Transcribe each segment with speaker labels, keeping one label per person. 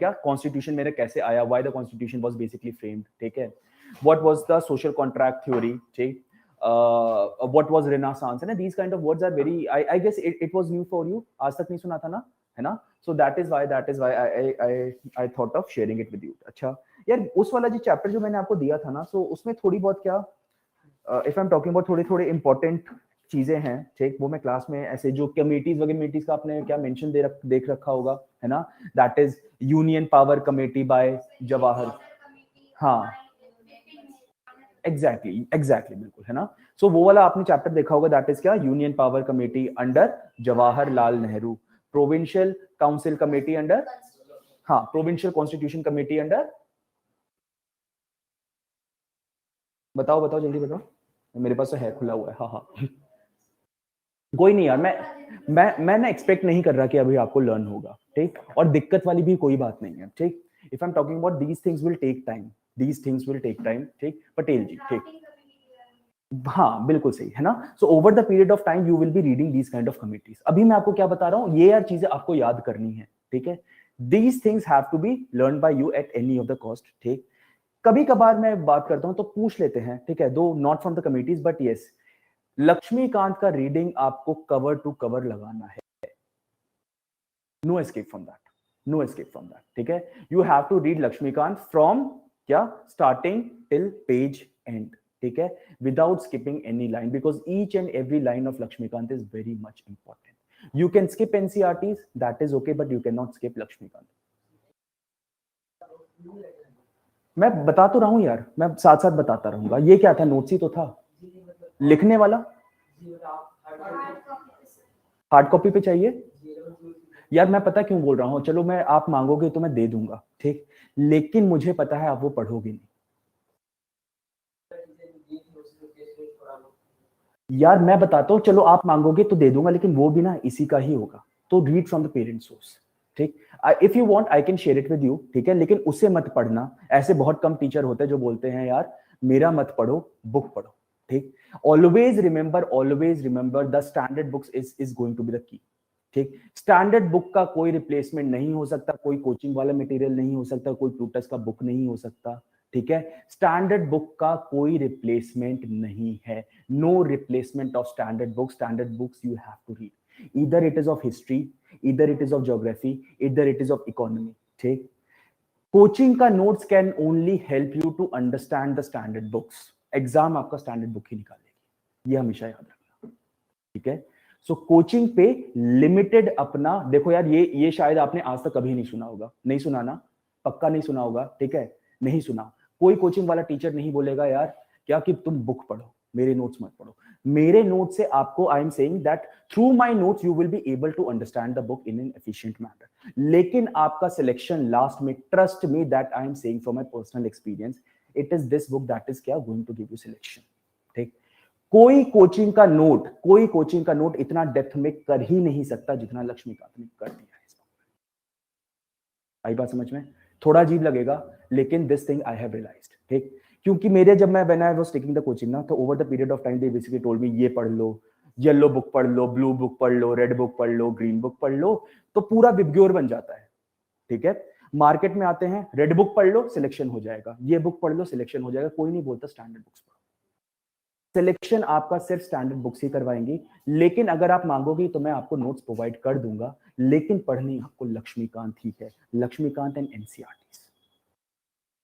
Speaker 1: क्या कॉन्स्टिट्यूशन मेरे कैसे आया, why the constitution was basically framed, ठीक है, what was the social contract theory, ठीक, what was renaissance, and these kind of words are very, I guess it was new for you, आज तक नहीं सुना था ना, है ना, so that is why I thought of sharing it with you. अच्छा यार, उस वाला जो चैप्टर जो मैंने आपको दिया था ना, so उसमें थोड़ी बहुत क्या, if I'm talking about थोड़े इंपॉर्टेंट चीजें हैं, ठीक, वो मैं क्लास में ऐसे जो कमेटीज का आपने क्या मेंशन देख रखा होगा, है ना, that is union power committee by Jawahar, हाँ एग्जैक्टली बिल्कुल, है ना, सो वो वाला आपने चैप्टर देखा होगा, दैट इज क्या, union power committee under Jawaharlal Nehru, provincial council committee under, हाँ प्रोविंशियल कॉन्स्टिट्यूशन कमेटी अंडर, बताओ जल्दी बताओ, मेरे पास तो है खुला हुआ है, हाँ कोई नहीं यार, मैं ना एक्सपेक्ट नहीं कर रहा कि अभी आपको लर्न होगा, ठीक, और दिक्कत वाली भी कोई बात नहीं है, ठीक, if I am talking about these things will take time, ठीक, पटेल जी, ठीक, हाँ बिल्कुल सही है ना, so over the period of time you will be reading these kind of committees. अभी मैं आपको क्या बता रहा हूँ, ये यार चीजें आपको याद करनी है, ठीक है, these things have to be learn by you at any of the cost, ठीक, कभी कभार मैं बात करता हूं तो पूछ लेते हैं, ठीक है, do not from the committees but yes, Laxmikanth का रीडिंग आपको कवर टू कवर लगाना है, नो एस्केप फ्रॉम दैट, ठीक है, you have to read Laxmikanth from क्या, स्टार्टिंग टिल पेज एंड, ठीक है, without skipping any line, because each and every line of Laxmikanth is very much important. You can skip NCERTs, that is okay, but you can not skip Laxmikanth. मैं बता तो रहा हूं यार, मैं साथ साथ बताता रहूंगा। ये क्या था, नोट्स ही तो था, लिखने वाला हार्ड कॉपी पे चाहिए यार, मैं पता क्यों बोल रहा हूँ, चलो मैं, आप मांगोगे तो मैं दे दूंगा, ठीक, लेकिन मुझे पता है आप वो पढ़ोगे नहीं यार, मैं बताता हूँ, चलो आप मांगोगे तो दे दूंगा, लेकिन वो भी ना इसी का ही होगा, तो read from the parent source, ठीक, if you want I can share it with you, ठीक है, लेकिन उससे मत पढ़ना, ऐसे बहुत कम टीचर होते हैं जो बोलते हैं यार मेरा मत पढ़ो, बुक पढ़ो, ठीक, always remember the standard books is going to be the key, ठीक, स्टैंडर्ड बुक का कोई रिप्लेसमेंट नहीं हो सकता, कोई कोचिंग वाला मटेरियल नहीं हो सकता, कोई प्लूटस का बुक नहीं हो सकता, ठीक है, स्टैंडर्ड बुक का कोई रिप्लेसमेंट नहीं है, no replacement of standard books you have to read, either it is of history, either it is of geography, either it is of economy, ठीक, कोचिंग का notes can only help you to understand the standard books, exam आपका standard book ही निकालेगी, ये हमेशा याद रखना, ठीक है, सो कोचिंग पे लिमिटेड अपना देखो यार, ये शायद आपने आज तक कभी नहीं सुना होगा, नहीं सुना ना, पक्का नहीं सुना होगा, ठीक है, नहीं सुना, कोई कोचिंग वाला टीचर नहीं बोलेगा यार क्या कि तुम बुक पढ़ो, मेरे नोट्स मत पढ़ो, मेरे नोट से आपको, I am saying that through my notes you will be able to understand the book in an efficient manner, लेकिन आपका सिलेक्शन लास्ट में, trust me that I am saying from my personal experience, it is this book that is क्या going to give you selection, ठीक, कोई coaching का note इतना depth में कर ही नहीं सकता जितना लक्ष्मीकांत ने कर दिया है इस बुक में, आई बात समझ में, थोड़ा अजीब लगेगा, लेकिन this thing I have realised, ठीक, क्योंकि मेरे जब मैं when I was taking the coaching ना, तो over the period of time they basically told me ये पढ़ लो, येलो बुक पढ़ लो, ब्लू बुक पढ़ लो, रेड बुक पढ़ लो, ग्रीन बुक पढ़ लो, तो पूरा विबग्योर बन जाता है, ठीक है, मार्केट में आते हैं, रेड बुक पढ़ लो सिलेक्शन हो जाएगा, ये बुक पढ़ लो सिलेक्शन हो जाएगा, कोई नहीं बोलता स्टैंडर्ड बुक्स पढ़ो, सिलेक्शन आपका सिर्फ स्टैंडर्ड बुक्स ही करवाएंगी, लेकिन अगर आप मांगोगे तो मैं आपको नोट्स प्रोवाइड कर दूंगा, लेकिन पढ़नी आपको लक्ष्मीकांत ही है, लक्ष्मीकांत एंड एनसीईआरटीज,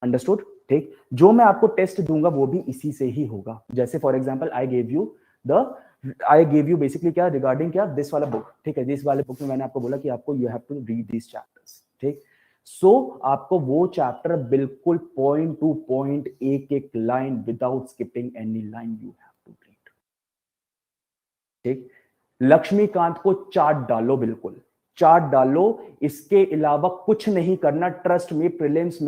Speaker 1: अंडरस्टूड, ठीक, जो मैं आपको टेस्ट दूंगा वो भी इसी से ही होगा, जैसे for example I gave you basically क्या, रिगार्डिंग क्या, दिस वाला बुक, ठीक है, दिस वाले बुक में मैंने आपको बोला कि आपको you have to read this chapters, ठीक, सो आपको वो चैप्टर बिल्कुल पॉइंट टू पॉइंट, एक एक line without skipping any line you have to read, ठीक, लक्ष्मीकांत को चार्ट डालो, बिल्कुल चार्ट डालो, इसके अलावा कुछ नहीं करना, ट्रस्ट में प्रीलिम्स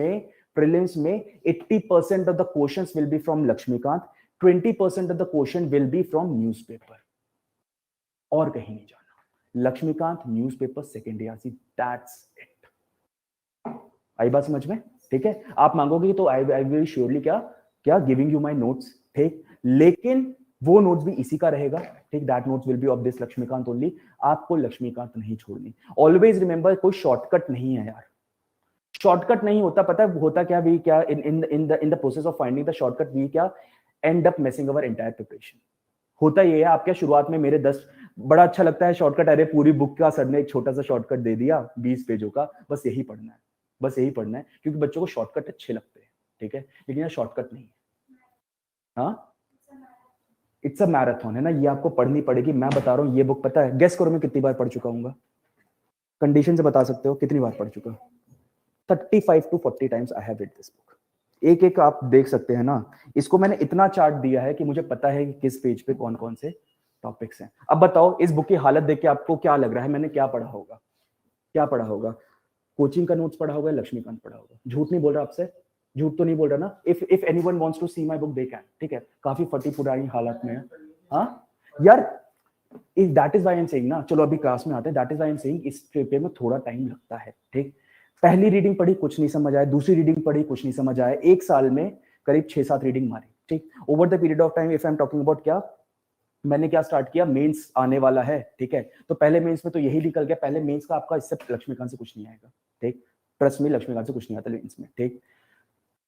Speaker 1: में 80% of the questions will be from Laxmikanth, 20% of the question will be from newspaper, और कहीं नहीं जाना, Laxmikanth newspaper second year, that's it, आई बात समझ में, ठीक है, आप मांगोगे तो आई विल श्योरली क्या गिविंग यू माय नोट्स, ठीक, लेकिन वो नोट्स भी इसी का रहेगा, ठीक, that notes will be of this Laxmikanth only, आपको लक्ष्मीकांत नहीं छोड़नी, ऑलवेज रिमेंबर कोई शॉर्टकट नहीं है यार, शॉर्टकट नहीं होता, पता है होता क्या, वी क्या in the process of finding the shortcut we क्या end up messing our entire preparation. होता ये है, आप क्या शुरुआत में मेरे 10 बड़ा अच्छा लगता है शॉर्टकट, अरे पूरी बुक का सर ने एक छोटा सा शॉर्टकट दे दिया 20 पेजों का, बस यही पढ़ना है, बस यही पढ़ना है, क्योंकि बच्चों को शॉर्टकट अच्छे लगते हैं, ठीक है, लेकिन ये शॉर्टकट नहीं है। हाँ, इट्स अ मैराथन है ना, ये आपको पढ़नी पड़ेगी। मैं बता रहा हूँ ये बुक, पता है गेस करो मैं कितनी बार पढ़ चुका हूँ, कंडीशन से बता सकते हो कितनी बार पढ़ चुका हूँ? 35 to 40 times I have read this book। एक एक आप देख सकते हैं ना, इसको मैंने इतना चार्ट दिया है कि मुझे पता है कि किस पेज पे कौन कौन से टॉपिक्स हैं। अब बताओ इस बुक की हालत देख के आपको क्या लग रहा है, मैंने क्या पढ़ा होगा, क्या पढ़ा होगा? कोचिंग का नोट्स पढ़ा होगा, लक्ष्मीकांत पढ़ा होगा। झूठ नहीं बोल रहा आपसे, झूठ तो नहीं बोल रहा ना। If anyone wants to see my book they can, ठीक है, काफी फटी पुरानी हालत में है। हाँ यार, if that is why I am saying ना, चलो अभी क्लास में आते हैं, that is why I am saying इस पेपर में थोड़ा टाइम लगता है, ठीक। पहली रीडिंग पढ़ी कुछ नहीं समझ आया, दूसरी रीडिंग पढ़ी कुछ नहीं समझ आया, एक साल में करीब 6-7 रीडिंग मारी, ठीक। Over the period of time if I am talking about, क्या मैंने क्या स्टार्ट किया, मेंस आने वाला है, ठीक है, तो पहले मेंस में तो यही निकल गया, पहले मेंस का आपका इससे लक्ष्मीकांत से कुछ नहीं आएगा, ठीक, ट्रस्ट में, लक्ष्मीकांत से कुछ नहीं आता मेंस में, ठीक।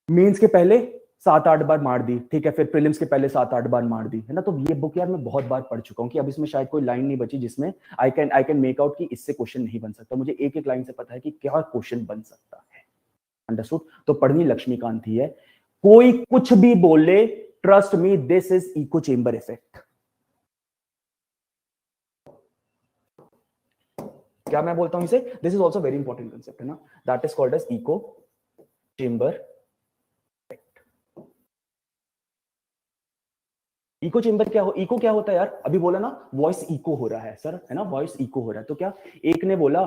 Speaker 1: मेंस के पहले 7-8 बार मार दी, ठीक है, फिर प्रीलिम्स के पहले 7-8 बार मार दी, है ना। तो ये बुक यार मैं बहुत बार पढ़ चुका हूँ कि अब इसमें शायद कोई लाइन नहीं बची जिसमें आई कैन मेक आउट कि इससे क्वेश्चन नहीं बन सकता। मुझे एक एक लाइन से पता है कि क्या क्वेश्चन बन सकता है, अंडरस्टूड। तो पढ़नी लक्ष्मीकांत ही है, कोई कुछ भी बोले, trust me this is echo chamber effect. क्या मैं बोलता हूं इसे, this is also very important concept, है ना, that is called as echo chamber. Echo chamber क्या हो, इको क्या होता है यार, अभी बोला ना वॉइस इको हो रहा है सर, है ना, वॉइस इको हो रहा है, तो क्या एक ने बोला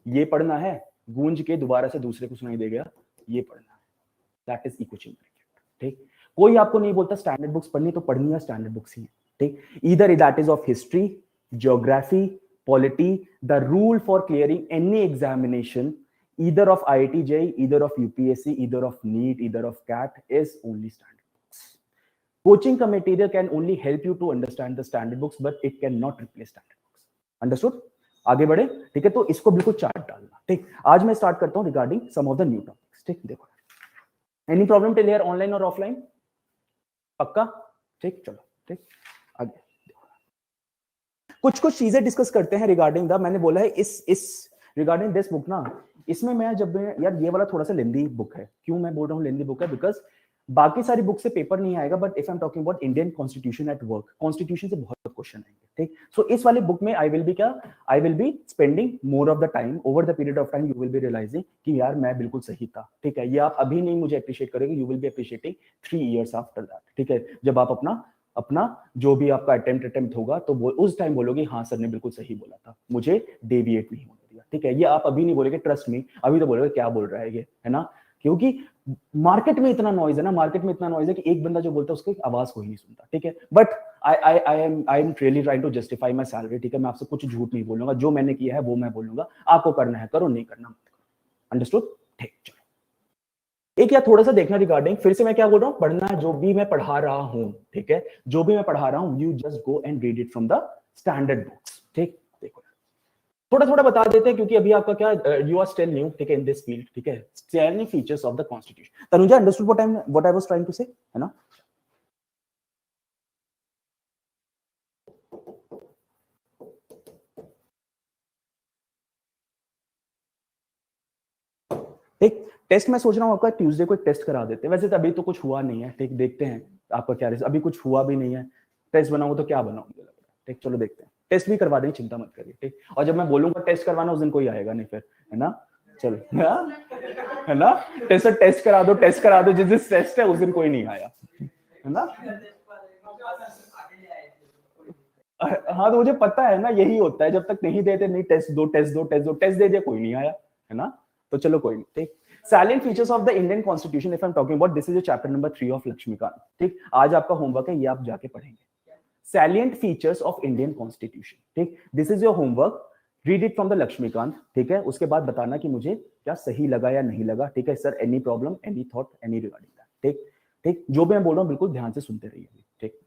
Speaker 1: ये पढ़ना है, गूंज के दोबारा से दूसरे को सुनाई देगा ये पढ़ना है, दैट इज इको चेंबर, ठीक। कोई आपको नहीं बोलता स्टैंडर्ड बुक्स पढ़नी, तो पढ़नी है स्टैंडर्ड बुक्स ही, ठीक। Either that is of history, geography, polity, the rule for clearing any examination either of IIT JEE, either of UPSC, either of NEET, either of CAT is only standard books. Coaching का material can only help you to understand the standard books, but it cannot replace standard books. Understood? आगे बढ़े, ठीक है, तो इसको बिल्कुल chart डालना, ठीक। आज मैं स्टार्ट करता हूँ regarding some of the new topics, ठीक। देखो, any problem till here, online और ऑफलाइन? पक्का, ठीक, चलो, ठीक, आगे कुछ कुछ चीजें डिस्कस करते हैं रिगार्डिंग द, मैंने बोला है इस रिगार्डिंग दिस बुक ना, इसमें मैं जब यार ये वाला थोड़ा सा लेंदी बुक है, क्यों मैं बोल रहा हूँ लेंदी बुक है, बिकॉज बाकी सारी बुक से पेपर नहीं आएगा, but if I am talking about Indian constitution at work, constitution से बहुत क्वेश्चन आएंगे, ठीक। सो इस वाले बुक में आई विल बी क्या, I will be spending more of the time, over the period of time you will be realising कि यार मैं बिल्कुल सही था, ठीक है। ये आप अभी नहीं मुझे अप्रिशिएट करोगे, you will B appreciating 3 years after that, ठीक है, जब आप अपना जो भी आपका अटेम्प्ट होगा, तो वो उस टाइम बोलोगे हाँ सर ने बिल्कुल सही बोला था, मुझे डेविएट नहीं होने दिया, ठीक है। ये आप अभी नहीं बोलोगे ट्रस्ट मी, अभी तो बोलोगे क्या बोल रहा है ये, है ना, क्योंकि मार्केट में इतना नॉइज है ना, मार्केट में इतना नॉइज है कि एक बंदा जो बोलता है उसकी आवाज कोई नहीं सुनता, ठीक है। But I am really trying to justify my salary, ठीक है, मैं आपसे कुछ झूठ नहीं बोलूंगा, जो मैंने किया है वो मैं बोलूंगा, आपको करना है करो, नहीं करना मत करो, अंडरस्टूड, ठीक। चलो एक या थोड़ा सा देखना रिगार्डिंग, फिर से मैं क्या बोल रहा हूँ, पढ़ना है जो भी मैं पढ़ा रहा हूँ, ठीक है, जो भी मैं पढ़ा रहा हूँ, you just go and read it from the standard books, ठीक। देखो थोड़ा थोड़ा बता देते हैं, क्योंकि अभी आपका क्या, यू आर स्टिल न्यू, ठीक है, इन दिस फील्ड, ठीक है। Standard features of the constitution, Tanuja understood what I was trying to say, है ना। ठीक, टेस्ट मैं सोच रहा हूँ आपका ट्यूसडे को टेस्ट करा देते हैं, वैसे तो अभी तो कुछ हुआ नहीं है, ठीक, देखते हैं आपका क्या, अभी कुछ हुआ भी नहीं है, टेस्ट बनाऊंगा तो क्या बनाऊंगा लग रहा है, ठीक, चलो देखते हैं, टेस्ट भी करवा देंगे, चिंता मत करिए, ठीक। और जब मैं बोलूंगा टेस्ट करवाना उस दिन कोई आएगा नहीं फिर, है ना, चलो, है ना, टेस्ट करा दो, जिस दिन टेस्ट है उस दिन कोई नहीं आया, है ना। हाँ तो मुझे पता है ना, यही होता है, जब तक नहीं देते नहीं, टेस्ट दे दिया कोई नहीं आया, है ना, तो चलो कोई नहीं, ठीक। Salient features of the Indian Constitution, if I'm talking about, this is your chapter number 3 of Laxmikant, ठीक। आज आपका होमवर्क है, ये आप जाके पढ़ेंगे, Salient features of Indian Constitution, ठीक। This is your homework, read it from the Laxmikant, ठीक है। उसके बाद बताना कि मुझे क्या सही लगा या नहीं लगा, ठीक है sir, any problem, any thought, any regarding that, ठीक, ठीक। जो भी मैं बोल रहा हूँ बिल्कुल ध्यान से सुनते रहिए, ठीक।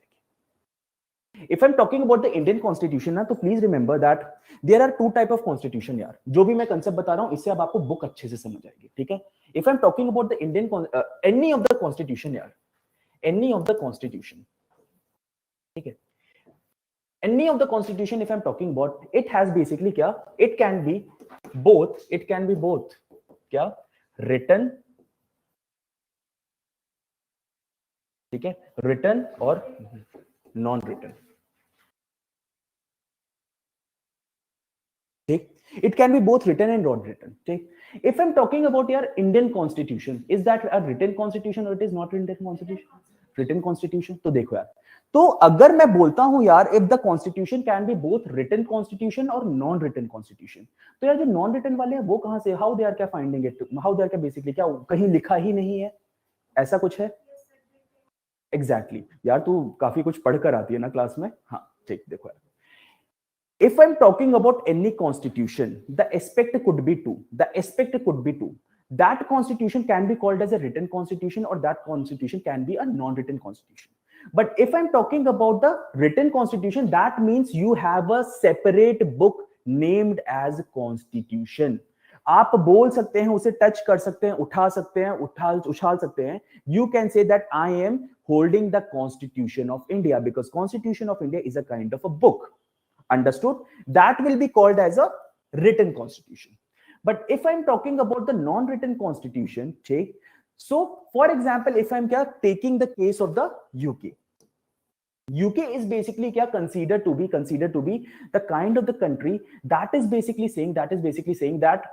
Speaker 1: If I'm talking about the Indian constitution ना, तो please remember that there are two type of constitution यार. जो भी मैं concept बता रहा हूँ इससे अब आपको book अच्छे से समझ आएगी, ठीक है? If I'm talking about the Indian any of the constitution यार, any of the constitution, ठीक है? Any of the constitution if I'm talking about, it has basically क्या? It can be both क्या? Written, ठीक है? Written और non-written. ठीक, it can be both written and not written. ठीक, if I'm talking about your Indian constitution, is that a written constitution or it is not written constitution? Written constitution. तो देखो यार, तो अगर मैं बोलता हूं यार, if the constitution can be both written constitution और non written constitution, तो यार जो non written वाले हैं वो कहां से, how they are क्या finding it, how they are क्या basically क्या कहीं लिखा ही नहीं है, ऐसा कुछ है? एग्जैक्टली यार, तू काफी कुछ पढ़ कर आती है ना क्लास में. हाँ ठीक, देखो यार, if I'm talking about any constitution, the aspect could be two. That constitution can be called as a written constitution or that constitution can be a non-written constitution. But if I'm talking about the written constitution, that means you have a separate book named as constitution. आप बोल सकते हैं, उसे touch कर सकते हैं, उठा सकते हैं, उछाल सकते हैं. You can say that I am holding the Constitution of India because Constitution of India is a kind of a book. Understood? That will be called as a written constitution. But if I'm talking about the non-written constitution, take, so for example, if I'm taking the case of the UK, UK is basically considered to be the kind of the country that is basically saying that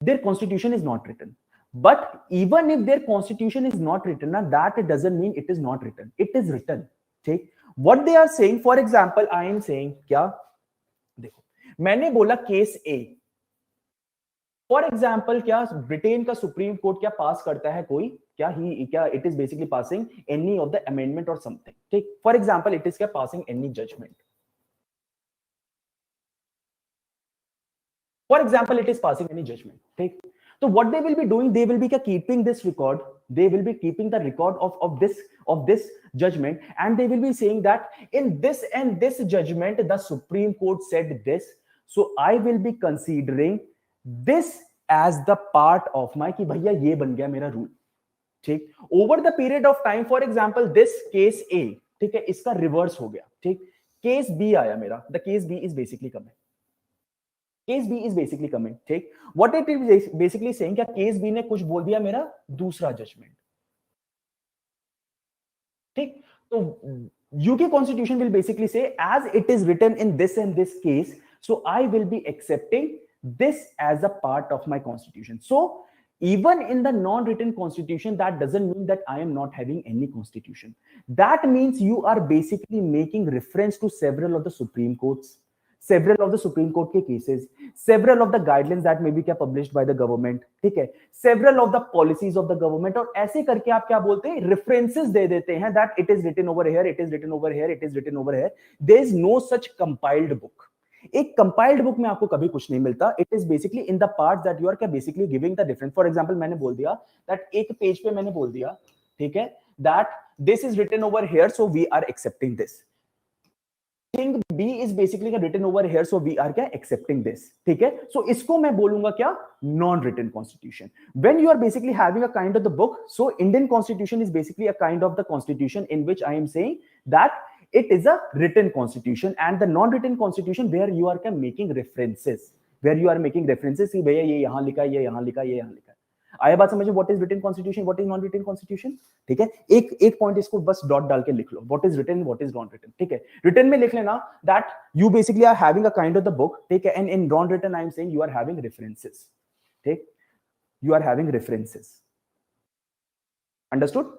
Speaker 1: their constitution is not written. But even if their constitution is not written, that doesn't mean it is not written. It is written. Take. What they are saying, for example, I am saying क्या, देखो मैंने बोला case A, for example क्या Britain का supreme court क्या pass करता है कोई क्या it is basically passing any of the amendment और समथिंग. ठीक, फॉर एग्जाम्पल इट इज क्या passing any judgement, for example it is passing any judgement. ठीक, so what they will be doing, they will be keeping this record, they will be keeping the record of this judgment, and they will be saying that in this and this judgment the Supreme Court said this, so I will be considering this as the part of my कि भैया ये बन गया मेरा rule. ठीक, over the period of time, for example this case A, ठीक है, इसका रिवर्स हो गया. ठीक, केस B आया मेरा, the case B is basically coming. Case B is basically coming. ठीक, what it is basically saying क्या केस बी ने कुछ बोल दिया मेरा दूसरा जजमेंट. ठीक, तो UK constitution will basically say as it is written in this and this case, so I will be accepting this as a part of my constitution. So even in the non-written constitution, that doesn't mean that I am not having any constitution. That means you are basically making reference to several of the Supreme Courts, several of the Supreme Court के cases, several of the guidelines that may be क्या published by the government, ठीक है, several of the policies of the government, और ऐसे करके आप क्या बोलते हैं, references दे देते हैं that it is written over here, it is written over here, it is written over here. There is no such compiled book. एक compiled book में आपको कभी कुछ नहीं मिलता. It is basically in the parts that you are क्या basically giving the difference. For example, मैंने बोल दिया that एक पेज पे मैंने बोल दिया, ठीक है, that this is written over here, so we are accepting this. Thing B is basically written over here, so we are क्या accepting this. ठीक है, so इसको मैं बोलूंगा क्या, non-written constitution. When you are basically having a kind of the book, so Indian constitution is basically a kind of the constitution in which I am saying that it is a written constitution, and the non-written constitution where you are making references, कि भैया ये यहाँ लिखा है, ये यहाँ लिखा है, ये यहाँ लिखा है. आया बात समझे? What is written constitution, what is non written constitution. ठीक है, एक पॉइंट इसको बस डॉट डाल के लिख लो, what is written, what is non written. ठीक है, रिटन में लिख लेना that you basically are having a kind of the book. ठीक है, and in non written I am saying you are having references. ठीक, you are having references. Understood?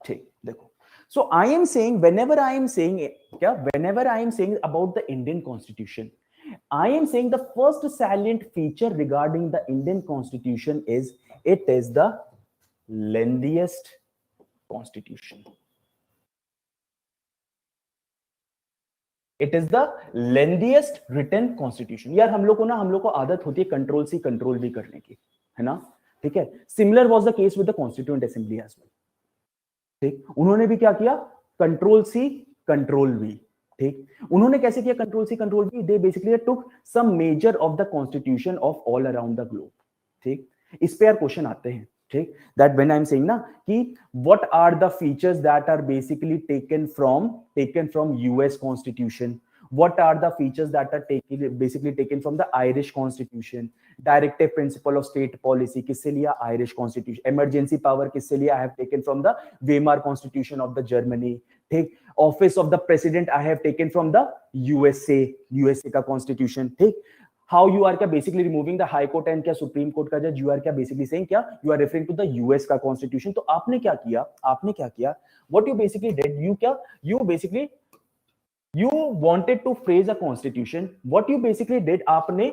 Speaker 1: ठीक, देखो, so I am saying whenever I am saying about the Indian constitution, I am saying the first salient feature regarding the Indian Constitution is it is the lengthiest constitution. It is the lengthiest written constitution. यार हम लोग को आदत होती है control C control भी करने की, है ना. ठीक है, similar was the case with the constituent assembly as well. ठीक, उन्होंने भी क्या किया, कंट्रोल सी कंट्रोल वी. ठीक, उन्होंने कैसे किया control C control V, they basically took some major of the constitution of all around the globe. ठीक, इस पे यार क्वेश्चन आते हैं। ठीक, that when I am saying ना कि what are the features that are basically taken from US constitution, what are the features that are basically taken from the Irish constitution, directive principle of state policy किससे लिया, Irish constitution, emergency power किससे लिया, I have taken from the Weimar constitution of the Germany, ठीक, office of the president I have taken from the USA का constitution, ठीक, how you are क्या basically removing the high court and क्या supreme court का जज, you are क्या basically saying क्या, you are referring to the US का constitution। तो आपने क्या किया, what you basically did, you basically you wanted to phrase a constitution, what you basically did, आपने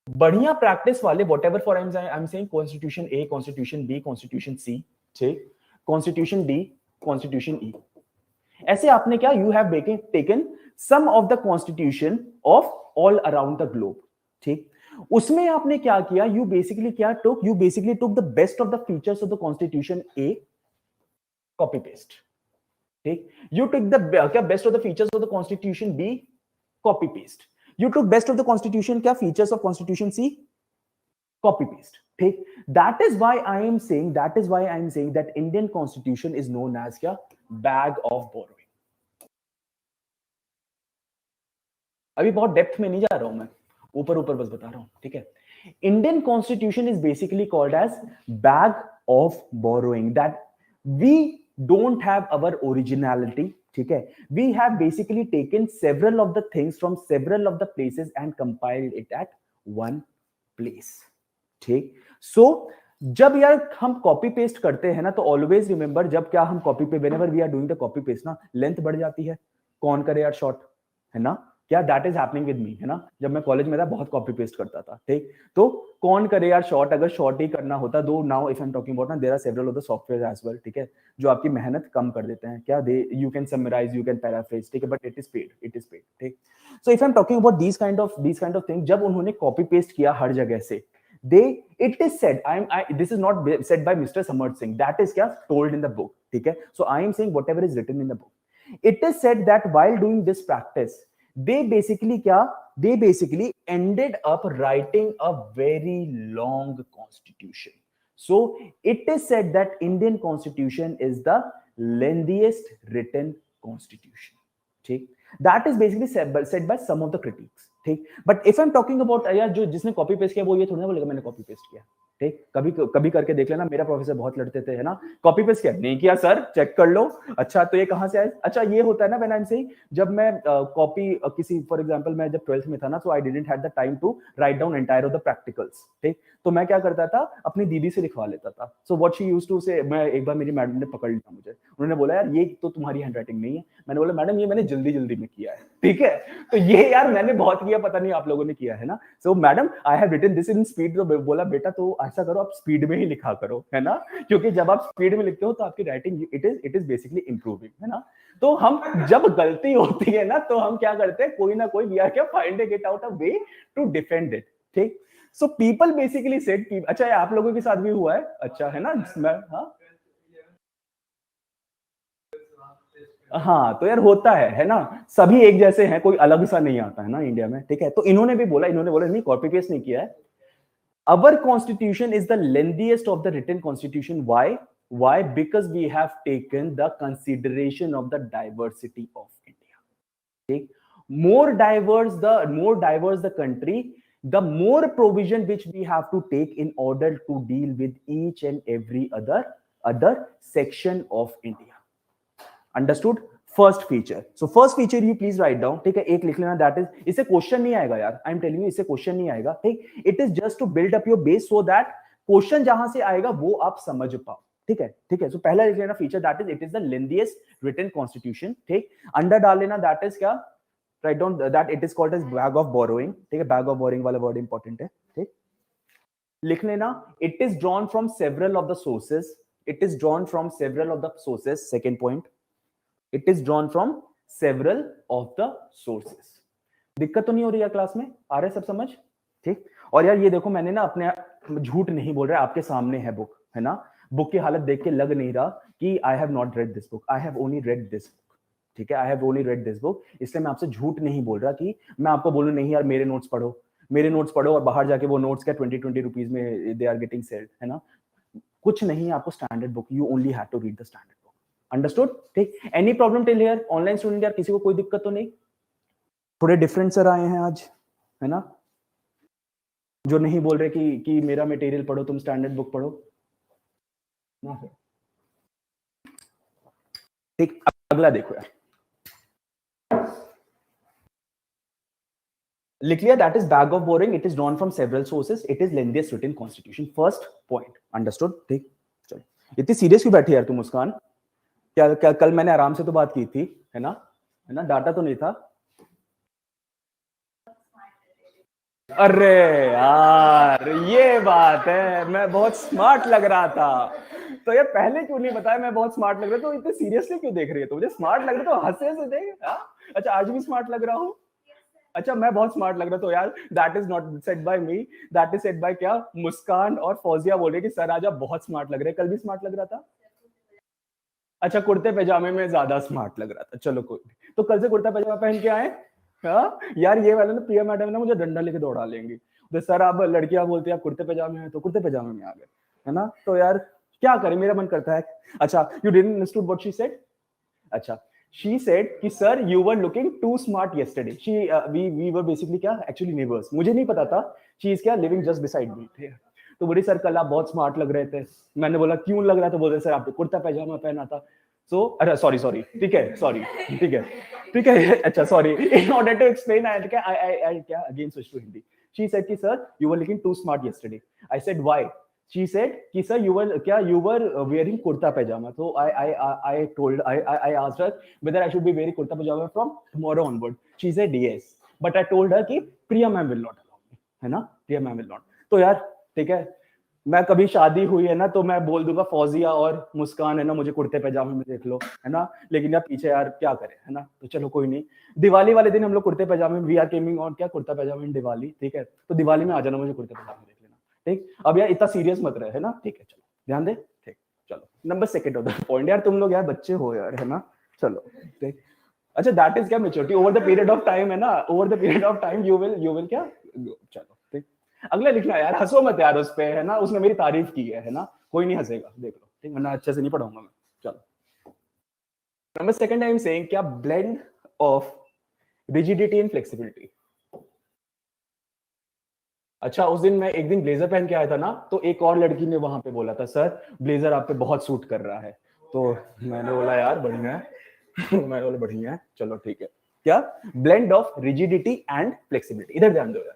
Speaker 1: बढ़िया प्रैक्टिस वाले whatever for I'm saying constitution A, constitution B, constitution C, ठीक, constitution D, constitution E, ऐसे आपने क्या, you have taken some of the constitution of all around the globe, ठीक, उसमें आपने क्या किया, you basically took the best of the features of the constitution A, copy paste, ठीक, you took the क्या best of the features of the constitution B, copy paste, you took best of the constitution क्या features of constitution C, copy paste, ठीक, that is why I am saying that Indian constitution is known as क्या, bag of borrowing। अभी बहुत depth में नहीं जा रहा हूं मैं, ऊपर बस बता रहा हूं, ठीक है। Indian constitution is basically called as bag of borrowing, that we don't have our originality, ठीक है, we have basically taken several of the things from several of the places and compiled it at one place, ठीक। so जब यार हम copy paste करते हैं ना, तो ऑलवेज रिमेंबर, जब क्या हम कॉपी पे whenever we are doing the copy paste ना, लेंथ बढ़ जाती है, कौन करे यार शॉर्ट, है ना, क्या that is happening with me, है ना, जब मैं कॉलेज में था बहुत कॉपी पेस्ट करता था, ठीक, तो कौन करे यार शॉर्ट, अगर शॉर्ट ही करना होता, though now if I am talking about ना, there are several of the software as well, ठीक है, जो आपकी मेहनत कम कर देते हैं, क्या they you can summarize, you can paraphrase, ठीक है, बट इट इज पेड, ठीक। So if I am talking about this kind of thing, जब उन्होंने कॉपी पेस्ट किया हर जगह से, it is said, this is not said by Mr. Samarth Singh, that is क्या told in the book, ठीक है, so I am saying whatever is written in the book, it is said that while doing this practice, they basically ended up writing a very long constitution, so it is said that Indian constitution is the lengthiest written constitution, ठीक, that is basically said by some of the critics, ठीक, but if I am talking about यार जो जिसने copy paste किया वो ये थोड़ी ना बोलेगा मैंने कॉपी पेस्ट किया, ठीक, कभी करके देख लेना, मेरा प्रोफेसर बहुत लड़ते थे, है ना, कॉपी पेस्ट किया नहीं किया सर, चेक कर लो, अच्छा तो ये कहां से आया, अच्छा ये होता है ना व्हेन आई एम सेइंग, जब मैं कॉपी किसी फॉर एग्जांपल मैं जब 12th में था ना, so I didn't had the time to write down entire of the practicals, ठीक, तो मैं क्या करता था, अपनी दीदी से लिखवा लेता था, so what she used to say, मैं एक बार मेरी मैडम ने पकड़ लिया मुझे, उन्होंने बोला यार ये तो तुम्हारी हैंडराइटिंग नहीं है, मैंने बोला मैडम ये मैंने जल्दी में किया है, ठीक है, तो ये यार मैंने बहुत किया, पता नहीं आप लोगों ने किया है ना, so madam I have written this in speed, तो बोला बेटा तो ऐसा करो आप स्पीड में ही लिखा करो, है ना, क्योंकि जब आप स्पीड में लिखते हो तो आपकी writing it is basically improving, है ना, तो हम जब गलती होती है ना, तो हम क्या करते हैं, कोई ना कोई वी आर क्या finding it out a way to defend it, ठीक, सो पीपल बेसिकली सेड, अच्छा ये आप लोगों के साथ भी हुआ है, अच्छा है ना, हाँ तो यार होता है ना, सभी एक जैसे हैं, कोई अलग सा नहीं आता है ना इंडिया में, ठीक है, तो इन्होंने बोला नहीं कॉपी पेस्ट नहीं किया है, our constitution is the lengthiest of the written constitution, why because we have taken the consideration of the diversity of India, okay? more diverse the country, the more provision which we have to take in order to deal with each and every other section of India, understood? First feature, so first feature you please write down, ठीक है, एक लिख लेना, that is, इससे question नहीं आएगा यार, I am telling you, इससे क्वेश्चन नहीं आएगा, ठीक, it is just to build up your base so that question जहां से आएगा वो आप समझ पाओ, ठीक है, सो पहला लिख लेना feature, that is it is the lengthiest written constitution, ठीक, अंडर डाल लेना, दैट इज क्या, right down that it is called as bag of borrowing, ठीक है, बैग ऑफ बोरोइंग वाला वर्ड इंपॉर्टेंट है, ठीक, लिख लेना, it is drawn from several of the sources, second point, it is drawn from several of the sources, दिक्कत तो नहीं हो रही है क्लास में, आ रहा है सब समझ, ठीक, और यार ये देखो मैंने ना अपने झूठ नहीं बोल रहा, आपके सामने है बुक, है ना, बुक की हालत देख के लग नहीं रहा कि I have not read this book, I have only read this book, ठीक है, I have only read this book, इसलिए मैं आपसे झूठ नहीं बोल रहा कि मैं आपको बोलूं नहीं यार मेरे नोट्स पढ़ो और बाहर जाके वो नोट्स क्या 20 रुपीज में दे आर गेटिंग सेल्ड, है ना। कुछ नहीं, आपको standard book, you only have to read the standard book, understood, ठीक। Any problem till here, online student यार किसी को कोई दिक्कत तो नहीं? थोड़े डिफरेंट सर आए हैं आज, है ना, जो नहीं बोल रहे कि मेरा मटेरियल पढ़ो, तुम स्टैंडर्ड बुक पढ़ो ना सर। ठीक, अगला देखो यार, लिख लिया, that is bag of boring, it is drawn from several sources, it is lengthiest written constitution, first point, understood, ठीक। चलो, इतनी सीरियस क्यों बैठी यार तू मुस्कान? क्या कल मैंने आराम से तो बात की थी, है ना, डाटा तो नहीं था? अरे यार ये बात है, मैं बहुत स्मार्ट लग रहा था, तो ये पहले क्यों नहीं बताया मैं बहुत स्मार्ट लग रहा, तो इतने सीरियसली क्यों देख रही है? तो मुझे स्मार्ट लग रहा तो हंसे से देख, अच्छा आज भी स्मार्ट लग रहा हूँ, अच्छा मैं बहुत स्मार्ट लग रहा, तो यार that is not said bye me, that is said bye क्या, मुस्कान और फौजिया बोले कि सर आज आप बहुत स्मार्ट लग रहे हैं, कल भी स्मार्ट लग रहा था, अच्छा कुर्ते पैजामे में ज्यादा स्मार्ट लग रहा था, चलो कोई नहीं, तो कल से कुर्ता पैजामा पहन के आए। हाँ यार ये वाला ना प्रिया मैडम ना मुझे डंडा लेके दौड़ा लेंगी, तो सर आप लड़कियां बोलती है आप कुर्ते पैजामे में, तो कुर्ते पैजामे में आ गए, है ना, तो यार क्या करें, मेरा मन करता है। अच्छा you didn't understood what she said, अच्छा she said कि sir you were looking too smart yesterday, we were basically क्या actually neighbors, मुझे नहीं पता था she is क्या living just beside me, तो बोली सर कल आप बहुत स्मार्ट लग रहे थे, मैंने बोला क्यों लग रहा था, बोल रहे सर आपने कुर्ता पैजामा पहना था, सो अरे सॉरी ठीक है, सॉरी ठीक है अच्छा sorry, in order to explain I क्या again switch to Hindi, she said कि sir you were looking too smart yesterday, I said why, she said कि sir you were wearing kurta pajama, so I asked her whether I should be wearing kurta pajama from tomorrow onward, she said yes, but I told her कि प्रिया ma'am will not allow me, है ना, प्रिया ma'am will not, तो यार ठीक है, मैं कभी शादी हुई है ना तो मैं बोल दूंगा फौजिया और मुस्कान है ना मुझे कुर्ते पैजामे में देख लो, है ना, लेकिन यार पीछे यार क्या करें, है ना, तो चलो कोई नहीं, दिवाली वाले दिन हम लोग कुर्ते पैजामे में, वी आर केमिंग ऑन क्या कुर्ता पैजामे में दिवाली, ठीक है, तो दिवाली में आ जाना मुझे कुर्ते पैजामे देख लेना, ठीक, अब यार इतना सीरियस मत रहे, है ना, ठीक है, चलो ध्यान दे, ठीक, चलो number second of the point, यार तुम लोग यार बच्चे हो यार, है ना, चलो ठीक, अच्छा दैट इज क्या maturity over the period of time, है ना, over the period of time you will क्या, चलो ठीक, अगला लिखना यार, हंसो मत यार उस पे, है ना, उसने मेरी तारीफ की है ना, कोई नहीं हंसेगा, देख लो ठीक, वरना अच्छे से नहीं पढ़ाऊंगा मैं, चलो number second I am saying क्या, blend of rigidity and flexibility, अच्छा उस दिन मैं एक दिन ब्लेजर पहन के आया था ना, तो एक और लड़की ने वहां पे बोला था सर ब्लेजर आप पे बहुत सूट कर रहा है, तो मैंने बोला यार बढ़िया है मैंने बोला बढ़िया है, चलो ठीक है, क्या blend of rigidity and flexibility, इधर ध्यान दो यार,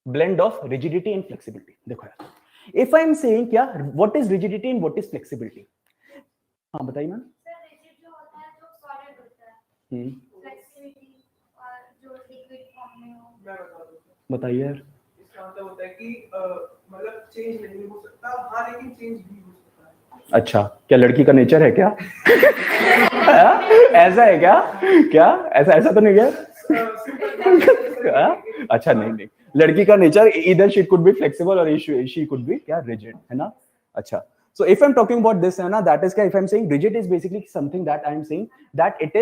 Speaker 1: blend of rigidity and flexibility, देखो यार, if I am saying क्या what is rigidity and what is flexibility, हाँ बताइए मैम,
Speaker 2: सर रिजिड जो होता है जो सॉलिड होता है, फ्लेक्सिबिलिटी और जो लिक्विड फॉर्म में हो,
Speaker 1: बताइए यार,
Speaker 3: इसका मतलब होता है कि मतलब चेंज नहीं हो सकता, हाँ लेकिन चेंज भी हो सकता है,
Speaker 1: अच्छा क्या लड़की का नेचर है क्या ऐसा है क्या ऐसा तो नहीं है अच्छा नहीं लड़की का नेचर इधर शी कुड बी फ्लेक्सिबल और शी कुड बी क्या रिजिड, है ना, अच्छा so if I'm talking about this है ना, that is क्या, if I'm saying rigid is basically something that I'm saying that it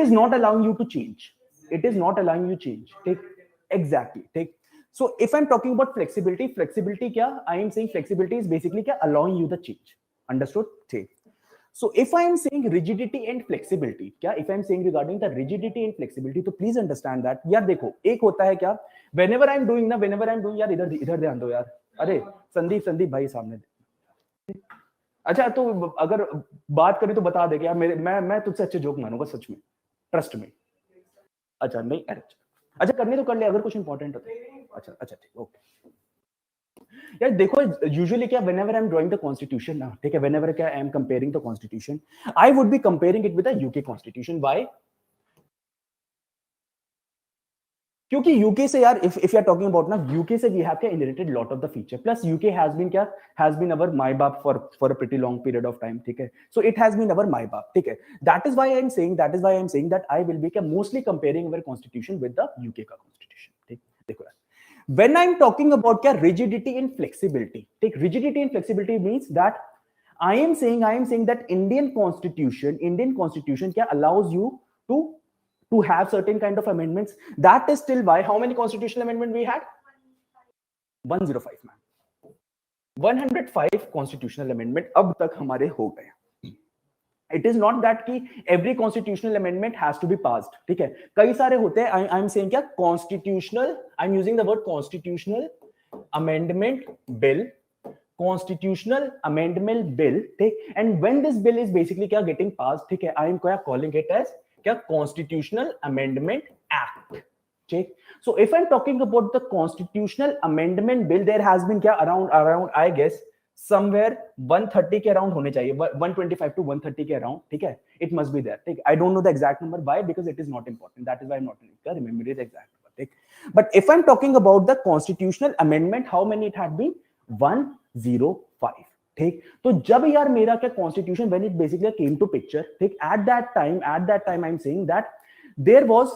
Speaker 1: is not allowing you to change, it is not allowing you change, take exactly take, so if I'm talking about flexibility क्या, I am saying flexibility is basically क्या, allowing you the change, understood, take, so if I am saying rigidity and flexibility क्या, if I am saying regarding the rigidity and flexibility, तो please understand that यार देखो एक होता है क्या, whenever I'm doing यार इधर ध्यान दो यार, अरे संदीप भाई सामने दे, अच्छा तो अगर बात करें तो बता दे कि यार मैं तुझसे अच्छे जोक मानूंगा सच में, ट्रस्ट में, अच्छा नहीं अच्छा करने तो कर ले अगर कुछ इंपॉर्टेंट हो तो, अच्छा ठीक ओके, यार देखो यूजुअली क्या, whenever I'm drawing the constitution ना, ठीक है, whenever क्या I am comparing the constitution, I would be comparing it with the UK constitution, why, क्योंकि यूके से यार if you are talking about ना, यूके से we have क्या inherited lot of the feature, plus UK has been our माई बाप for a pretty long period of time, ठीक है, so it has been our माई बाप, ठीक है, that is why I am saying that I will be क्या mostly comparing our constitution with the UK का constitution, ठीक, देखो यार When I'm talking about क्या rigidity and flexibility, take rigidity and flexibility means that I am saying that Indian Constitution क्या allows you to have certain kind of amendments. That is still why how many constitutional amendment we had? 105 man. 105 constitutional amendment अब तक हमारे हो गए. It is not that कि every constitutional amendment has to be passed. ठीक है, कई सारे होते हैं. I am saying क्या constitutional, I'm using the word constitutional amendment bill, constitutional amendment bill. ठीक, and when this bill is basically क्या getting passed, ठीक है, I am क्या calling it as क्या constitutional amendment act. ठीक, so if I'm talking about the constitutional amendment bill, there has been क्या around I guess somewhere 130 के around होने चाहिए, 125 to 130 के अराउंड. ठीक है, it must be there. ठीक, I don't know the exact number. Why? Because it is not important. That is why I'm not remembering the exact number. ठीक, but if I'm talking about the constitutional amendment, how many it had been? 105. ठीक, तो जब यार मेरा क्या constitution when it basically came to picture, ठीक, at that time I'm saying that there was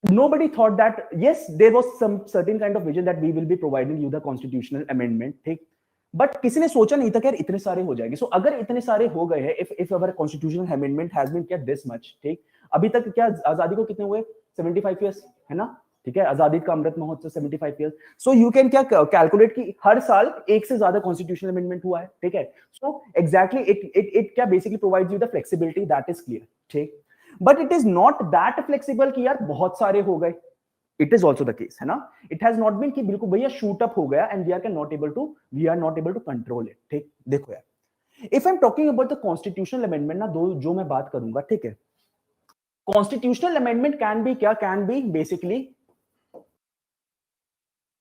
Speaker 1: nobody thought that yes there was some certain kind of vision that we will be providing you the constitutional amendment. ठीक, but किसी ने सोचा नहीं था कि यार इतने सारे हो जाएंगे. सो अगर इतने सारे हो गए हैं, if our constitutional amendment has been क्या दिस मच. ठीक, अभी तक क्या आजादी को कितने हुए? 75 इयर्स है ना. ठीक है, आजादी का Amrit Mahotsav 75 years. So you can क्या कैलकुलेट कि हर साल एक से ज्यादा कॉन्स्टिट्यूशनल अमेंडमेंट हुआ है. ठीक है, सो एग्जैक्टली इट क्या basically provides you the flexibility, that is clear. ठीक, but it is not that flexible कि यार बहुत सारे हो गए. It is also the case है ना. It has not been कि बिल्कुल भैया shoot up हो गया and we are not able to control it. ठीक, देखो यार, if I'm talking about the constitutional amendment ना, जो मैं बात करूंगा, ठीक है, constitutional amendment can be basically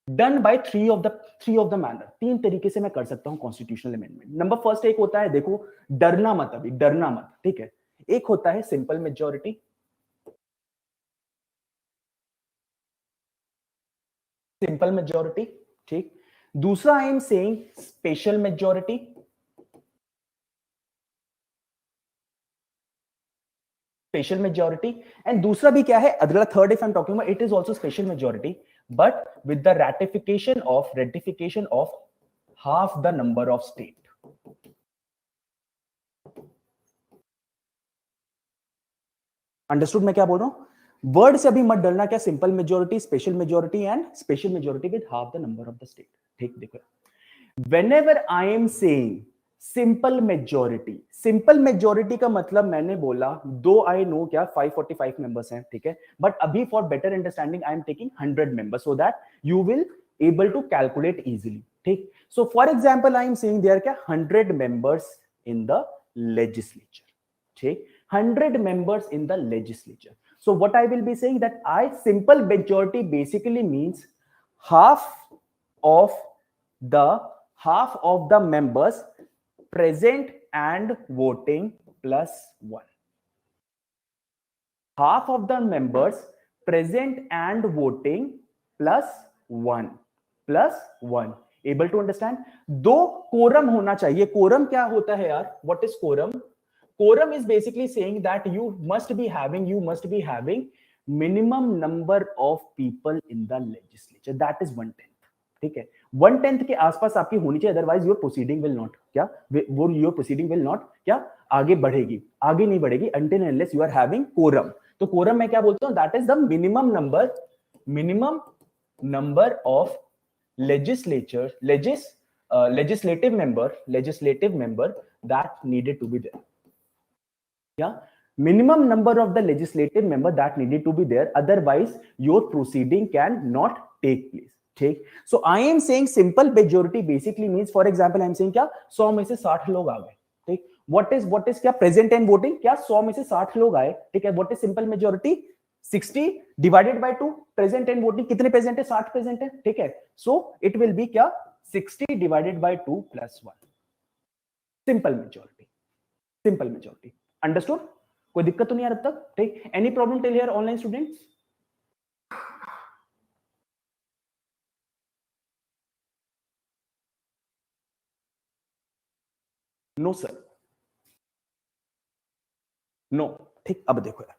Speaker 1: done by three of the manner. तीन तरीके से मैं कर सकता हूं constitutional amendment. नंबर फर्स्ट एक होता है, देखो डरना मत. ठीक है, एक होता है सिंपल मेजॉरिटी, ठीक. दूसरा आई am saying special majority, and दूसरा भी क्या है, अगला third if I am talking about, it is also special majority but with the ratification of half the number of state. Understood मैं क्या बोल रहा हूं? वर्ड से अभी मत डरना, क्या simple majority, special majority and special majority with half the number of the state. ठीक, देखो whenever I am saying simple majority का मतलब मैंने बोला दो आई नो क्या 545 मेंबर्स हैं. ठीक है, बट अभी for better understanding I am taking 100 members so that you will able to calculate easily. ठीक, so for example I am saying there क्या 100 मेंबर्स इन द लेजिस्लेचर. ठीक, 100 members in the legislature. So what I will be saying that simple majority basically means half of the members present and voting plus 1. Half of the members present and voting plus 1. Able to understand? दो quorum होना चाहिए. Quorum क्या होता है यार? What is quorum? Quorum is basically saying that you must be having minimum number of people in the legislature. That is 1/10. ठीक है, 1/10 के आसपास आपकी होनी चाहिए, otherwise your proceeding will not क्या आगे नहीं बढ़ेगी until unless you are having quorum. तो quorum मैं क्या बोलता हूं, that is the minimum number of legislative member that needed to be there. Yeah, minimum number of the legislative member that needed to be there, otherwise your proceeding can not take place. ठीक, so I am saying simple majority basically means, for example I am saying क्या 100 में से 60 लोग आ गए. ठीक, what is क्या present and voting, क्या 100 में से 60 लोग आए. ठीक है, what is simple majority? 60 divided by 2. present and voting कितने present है? 60 present है. ठीक है, so it will be क्या 60 divided by 2 plus 1. simple majority. Understood? कोई दिक्कत तो नहीं आ रहा अब तक? ठीक, any problem till here online students? No sir, no. ठीक, अब देखो यार,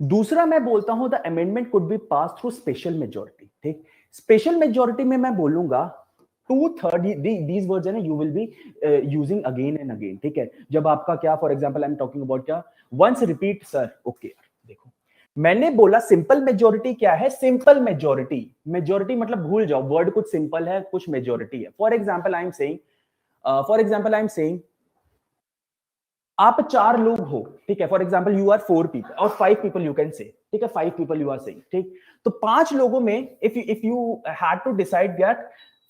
Speaker 1: दूसरा मैं बोलता हूं the amendment could be pass through special majority. ठीक, स्पेशल मेजोरिटी में मैं बोलूंगा 2/3 these words है ना, you will be using again and again, ठीक है। जब आपका क्या, for example I am talking about क्या, वंस रिपीट सर, ओके। देखो मैंने बोला सिंपल मेजोरिटी क्या है, सिंपल मेजोरिटी, मेजोरिटी मतलब भूल जाओ, वर्ड कुछ सिंपल है कुछ मेजोरिटी है। For example I am saying आप 4 लोग हो, ठीक है। For example you are 4 people और 5 पीपल यू कैन से, ठीक है, 5 पीपल यू आर सेइंग, ठीक। तो 5 लोगों में if you had to decide that,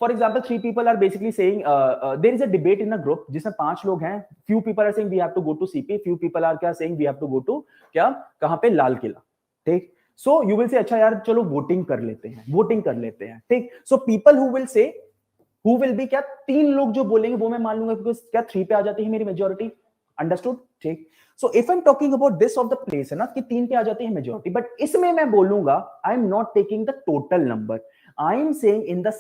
Speaker 1: for example 3 people are basically saying there is a debate in a group जिसमें 5 लोग हैं, few people are saying we have to go to CP, few people are क्या saying we have to go to क्या, कहां पे, लाल किला, ठीक। So you will say अच्छा यार चलो वोटिंग कर लेते हैं, ठीक। So people who will say, who will be क्या, 3 लोग जो बोलेंगे वो मैं मान लूंगा बिकॉज़ क्या 3 पे आ जाती है मेरी मेजॉरिटी, अंडरस्टूड, ठीक। So if I am talking about this of the place है ना कि 3 पे आ जाती है मेजॉरिटी, बट इसमें मैं बोलूंगा I am not taking the total number, I am saying in the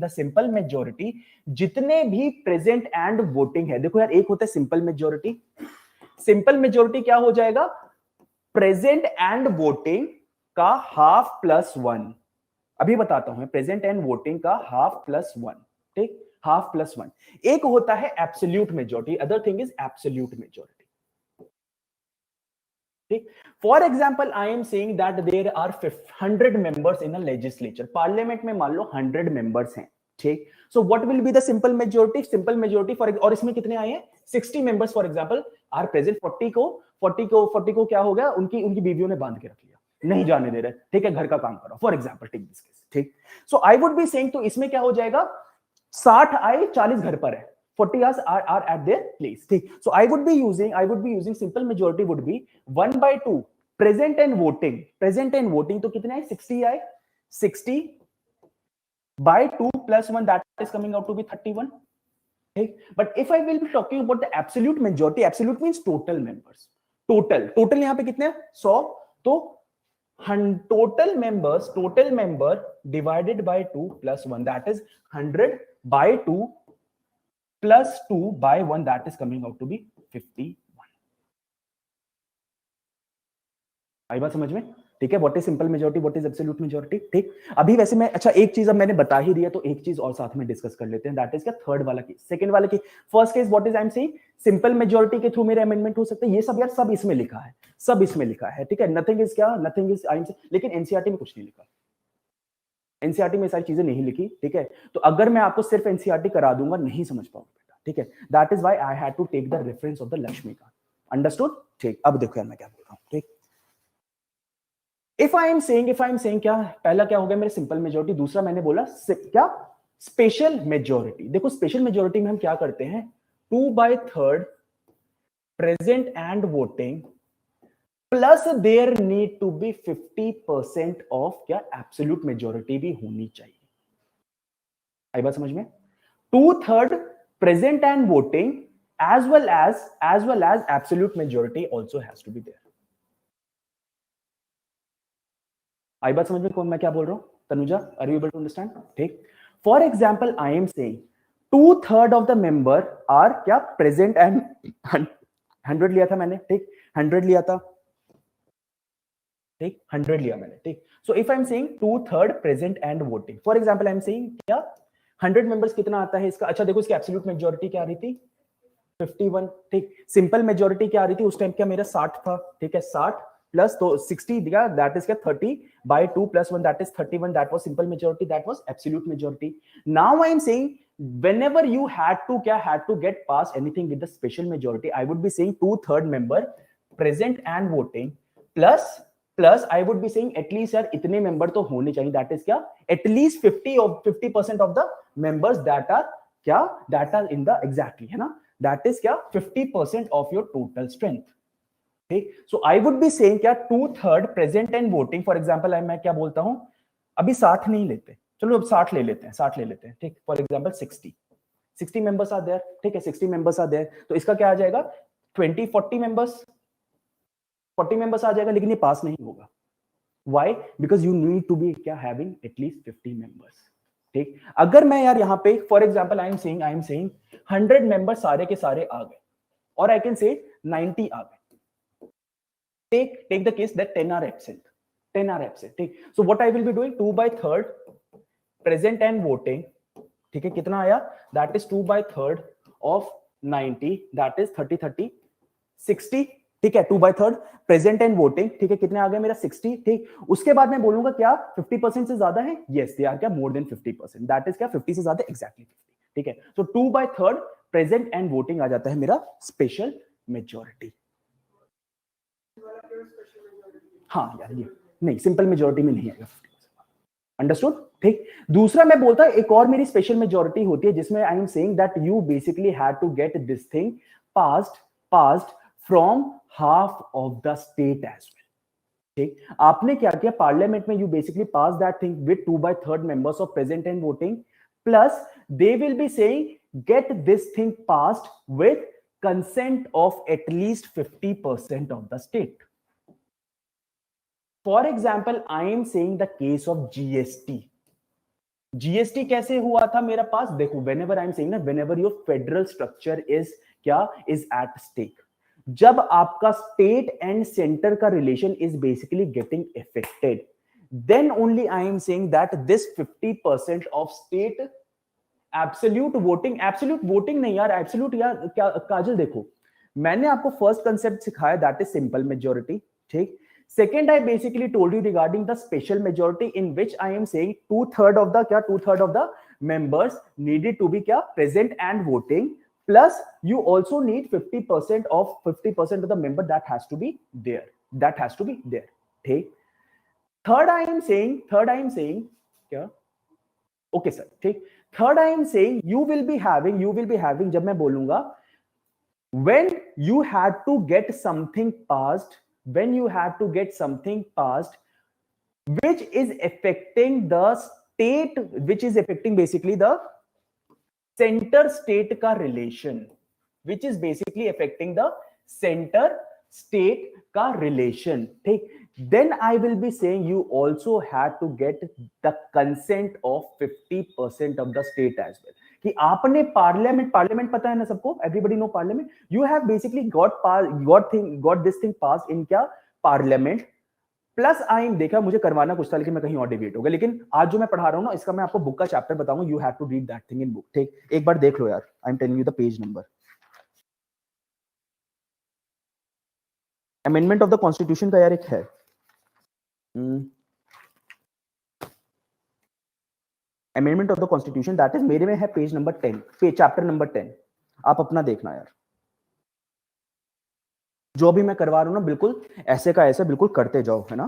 Speaker 1: simple majority जितने भी प्रेजेंट एंड वोटिंग है। देखो यार एक होता है सिंपल मेजॉरिटी क्या हो जाएगा, प्रेजेंट एंड वोटिंग का हाफ प्लस 1, अभी बताता हूं, प्रेजेंट एंड वोटिंग का हाफ प्लस 1, ठीक, हाफ प्लस 1। एक होता है absolute majority, other thing is absolute majority, ठीक। For example I am saying that there are 100 members in a legislature, parliament में मान लो 100 मेंबर्स हैं, ठीक। So what will be the simple majority for, और इसमें कितने आए हैं, 60 members for example are present, 40 को क्या हो गया, उनकी बीवियों ने बांध के रख लिया, नहीं जाने दे रहे, ठीक है, घर का काम करो, for example take this case, ठीक। So I would be saying, तो इसमें क्या हो जाएगा, 60 आए, 40 घर पर है, 40 are at their place, ठीक। So I would be using simple majority would be 1/2 present and voting तो कितने आए, 60 आए, 60 by 2 plus 1 that is coming out to be 31, ठीक। But if I will be talking about the absolute majority, absolute means total members, total यहाँ पे कितने हैं, 100, तो total member divided by 2 plus 1 that is 100 by 2 plus 2 by 1 that is coming out to be 51। आई बात समझ में, ठीक है। What is simple majority, what is absolute majority, ठीक। अभी वैसे मैं, अच्छा एक चीज अब मैंने बता ही दिया तो एक चीज और साथ में डिस्कस कर लेते हैं, दैट इज क्या, थर्ड वाला केस, सेकंड वाला case. First case what is I am saying, simple majority के थ्रू मेरे अमेंडमेंट हो सकते हैं, ये सब यार सब इसमें लिखा है, ठीक है। नथिंग इज क्या, नथिंग इज आई एम से, लेकिन एनसीईआरटी में कुछ नहीं लिखा, एनसीईआरटी में सारी चीजें नहीं लिखी, ठीक है। तो अगर मैं आपको सिर्फ एनसीईआरटी करा दूंगा नहीं समझ पाओगे बेटा, ठीक है। That is why I had to take the reference of the Laxmikanth, understood, ठीक। अब देखो यार मैं क्या बोल रहा हूं, ठीक। इफ आई एम सेइंग क्या, पहला क्या हो गया मेरे सिंपल मेजॉरिटी, दूसरा मैंने बोला क्या, स्पेशल मेजॉरिटी। देखो स्पेशल मेजॉरिटी में हम क्या करते हैं, 2/3 present and voting plus there need to be 50% of क्या, एब्सोल्यूट मेजॉरिटी भी होनी चाहिए। आई बात समझ में, 2/3 present and voting as well as absolute majority also has to be there। आई बात समझ में, कौन मैं क्या बोल रहा हूं, Tanuja, are you able to understand, ठीक। For example I am saying 2/3 of the member are क्या, प्रेजेंट एंड 100 लिया था मैंने, ठीक, 100 लिया था, ठीक, 100 लिया मैंने, ठीक। So if I am saying 2/3 present and voting, for example I am saying क्या, 100 मेंबर्स कितना आता है इसका, अच्छा देखो इसकी एब्सोल्यूट मेजॉरिटी क्या आ रही थी, 51, ठीक। सिंपल मेजॉरिटी क्या आ रही थी उस टाइम, क्या मेरा 60 था, ठीक है, 60 प्लस तो 60 दिया, दैट इज क्या, 30 by 2 plus 1 that is 31, that was simple majority, that was absolute majority। now I am saying whenever you had to get past anything with the special majority, I would be saying 2/3 member present and voting plus I would be saying at least यार इतने member तो होने चाहिए, that is क्या, at least 50% of the members that are in the exactly, है ना, that is क्या, 50% of your total strength, ठीक। So I would be saying क्या, 2/3 present and voting, for example मैं क्या बोलता हूं, अभी 60 नहीं लेते, चलो अब 60 ले लेते हैं, ठीक। For example 60 members are there, ठीक है, 60 मेंबर्स आर देयर, तो इसका क्या आ जाएगा, 40 मेंबर्स आ जाएगा, लेकिन ये पास नहीं होगा, why, because you need to be क्या, हैविंग एटलीस्ट 50 मेंबर्स, ठीक। अगर मैं यार यहाँ पे for example I am saying 100 member सारे के सारे आ गए, और आई कैन से 90 आ गए, take the case that 10 are absent, 10 are absent, ठीक। So what I will be doing 2/3 present and voting, ठीक है, कितना आया, that is 2/3 of 90, that is 30 30 60, ठीक है, 2/3 प्रेजेंट एंड वोटिंग, ठीक है, कितने आ गए मेरा 60, ठीक। उसके बाद मैं बोलूंगा क्या 50% से ज्यादा है, यस दे आर क्या मोर देन 50%, दैट इज क्या 50 से ज्यादा, एग्जैक्टली 50, ठीक है। सो 2/3 प्रेजेंट एंड वोटिंग आ जाता है मेरा स्पेशल मेजोरिटी। हाँ यार ये नहीं, सिंपल मेजोरिटी में नहीं आएगा, अंडरस्टूड, ठीक। दूसरा मैं बोलता हूं एक और मेरी स्पेशल मेजोरिटी होती है जिसमें I am saying that you basically had to get this thing passed from half of the state as well, ठीक। आपने क्या किया पार्लियामेंट में, you basically pass that thing with 2/3 members of present and voting, plus they will be saying get this thing passed with consent of at least 50% of the state. For example I am saying the case of GST. GST कैसे हुआ था मेरा पास, देखो whenever I am saying ना, whenever your federal structure is क्या is at stake, जब आपका स्टेट एंड सेंटर का relation is basically getting affected, then only I am saying that this 50% of state absolute voting नहीं यार, absolute यार क्या काजल, देखो मैंने आपको फर्स्ट कंसेप्ट सिखाया दैट इज सिंपल मेजोरिटी, ठीक। Second, I basically told you regarding the special majority in which I am saying 2/3 of the members needed to be present and voting, plus you also need 50% of the member that has to be there, ठीक। Third, I am saying क्या, okay sir, ठीक। Third, I am saying you will be having जब मैं बोलूंगा when you had to get something passed which is affecting the state, which is affecting basically the center state का relation, which is basically affecting the center state का relation, ठीक। then I will be saying you also had to get the consent of 50% of the state as well, कि आपने parliament पता है ना सबको, everybody know parliament, you have basically got this thing pass in क्या parliament, plus I am देखा मुझे करवाना कुछ था लेकिन मैं कहीं और डिविएट हो गया, लेकिन आज जो मैं पढ़ा रहा हूं ना इसका मैं आपको बुक का चैप्टर बताऊंगा, you have to read that thing in book, ठीक। एक बार देख लो यार, I am telling you the page number, amendment of the constitution का यार एक है, amendment of the constitution, that is मेरे में है पेज नंबर 10, चैप्टर नंबर 10, आप अपना देखना यार, जो भी मैं करवा रहा हूं ना बिल्कुल ऐसे का ऐसे बिल्कुल करते जाओ, है ना,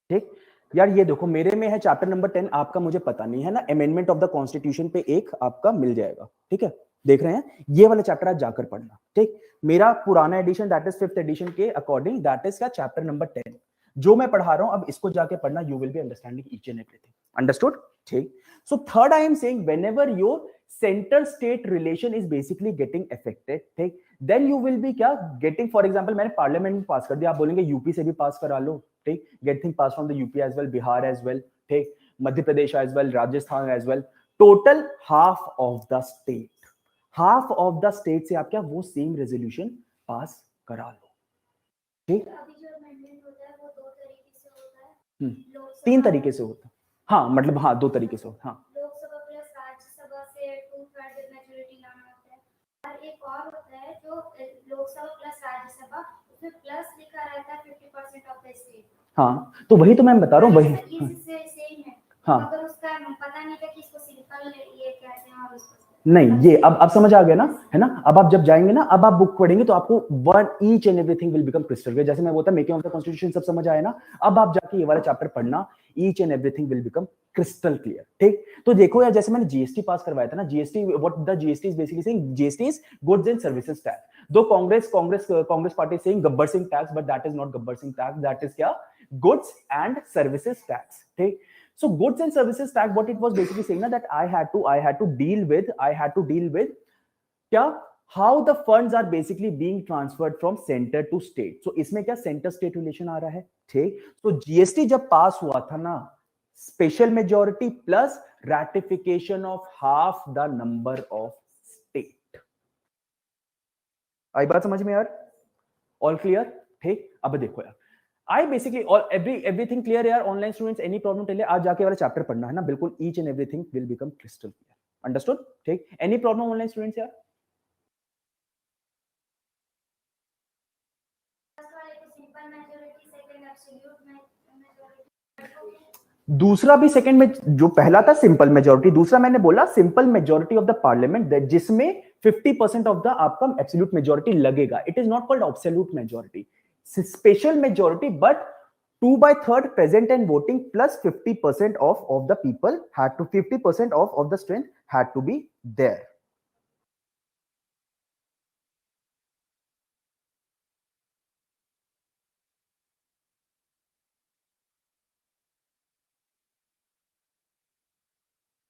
Speaker 1: ठीक। यार ये देखो मेरे में है चैप्टर नंबर 10, आपका मुझे पता नहीं है ना, अमेंडमेंट ऑफ द कॉन्स्टिट्यूशन पे एक आपका मिल जाएगा, ठीक है, देख रहे हैं, ये वाला चैप्टर आज जाकर पढ़ना, ठीक। मेरा पुराना edition that is 5th edition के अकॉर्डिंग दैट इज क्या चैप्टर नंबर 10, जो मैं पढ़ा रहा हूं अब इसको जाके पढ़ना, you will be understanding each and everything, understood, ठीक। So third I am saying whenever your centre state relation is basically getting affected, ठीक, देन यू विल बी क्या गेटिंग, फॉर एग्जांपल मैंने पार्लियामेंट में पास कर दिया, आप बोलेंगे UP से भी पास करा लो, ठीक, get thing pass from the UP as well, Bihar as well, ठीक, Madhya Pradesh as well, Rajasthan as well, total half of the state से आप क्या वो सेम रेजोल्यूशन पास करा लो, ठीक।
Speaker 2: अभी जो अमेंडमेंट होता है वो दो तरीके से होता है,
Speaker 1: तीन तरीके से होता है, हाँ मतलब हाँ दो तरीके से होता है, हाँ
Speaker 2: लोकसभा प्लस राज्यसभा से 2/3 मेजॉरिटी लाना होता है, और एक और होता है जो लोकसभा प्लस राज्यसभा उसमें प्लस लिखा रहता है 50% ऑफ द स्टेट,
Speaker 1: हाँ तो वही तो मैं बता रहा हूँ, वही
Speaker 2: इससे सेम है,
Speaker 1: हाँ,
Speaker 2: अगर उसका पता नहीं था कि इसको सिंपल ये कहते हैं और उसको
Speaker 1: नहीं ये अब समझ आ गया ना, है ना, अब आप जब जाएंगे ना, अब आप बुक पढ़ेंगे तो आपको one each and everything will become crystal clear, जैसे मैं बोलता मेकिंग ऑफ द कॉन्स्टिट्यूशन सब समझ आया ना, अब आप जाके ये वाला चैप्टर पढ़ना, each and everything will become crystal clear, ठीक। तो देखो यार जैसे मैंने जीएसटी पास करवाया था ना, GST what the GST is basically saying, GST is goods and services tax, though Congress party saying Gabbar Singh tax, but that is not Gabbar Singh tax, that is क्या गुड्स एंड सर्विसेज टैक्स, ठीक। So goods and services tax, what it was basically saying that I had to deal with क्या how the funds are basically being transferred from center to state. So इसमें क्या center state relation आ रहा है, ठीक। तो GST जब पास हुआ था ना, special majority plus ratification of half the number of state, आई बात समझ में यार, ऑल क्लियर, ठीक। अब देखो यार आई बेसिकली और एवरीथिंग क्लियर यार online students, any problem till आज जाके वाला चैप्टर पढ़ना है ना, बिल्कुल each and everything will become crystal clear, understood? ठीक, एनी प्रॉब्लम ऑनलाइन स्टूडेंट्स यार?
Speaker 2: Simple majority, second absolute majority,
Speaker 1: दूसरा भी सेकंड में, जो पहला था सिंपल मेजॉरिटी, दूसरा मैंने बोला simple majority of the parliament, जिसमें 50% ऑफ द आपका एब्सोल्यूट मेजॉरिटी लगेगा. It is not called absolute majority, special majority, but 2/3 present and voting plus 50% of the people had to 50% of the strength had to be there.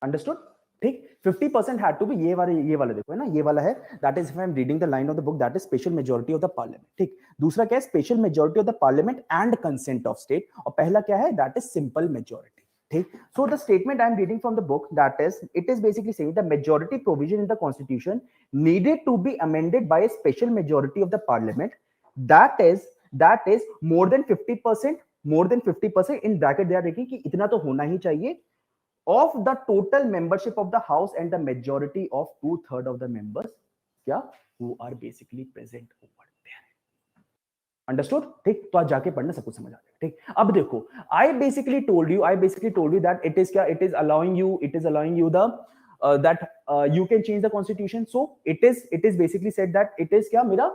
Speaker 1: Understood? ठीक, 50% had to be, ये वाला देखो है ना, ये वाला है, that is if I am reading the line of the book, that is special majority of the parliament. ठीक, दूसरा क्या है, special majority of the parliament and consent of state, और पहला क्या है, that is simple majority. ठीक, so the statement I am reading from the book, that is, it is basically saying the majority provision in the constitution needed to be amended by a special majority of the parliament, that is more than 50%, in bracket they are taking कि इतना तो होना ही चाहिए of the total membership of the house and the majority of 2/3 of the members क्या who are basically present over there. Understood? ठीक, तो आज जाके पढ़ना सब कुछ समझ आ जाएगा. ठीक, अब देखो, I basically told you that it is क्या, it is allowing you the that you can change the constitution. So it is basically said that it is क्या मेरा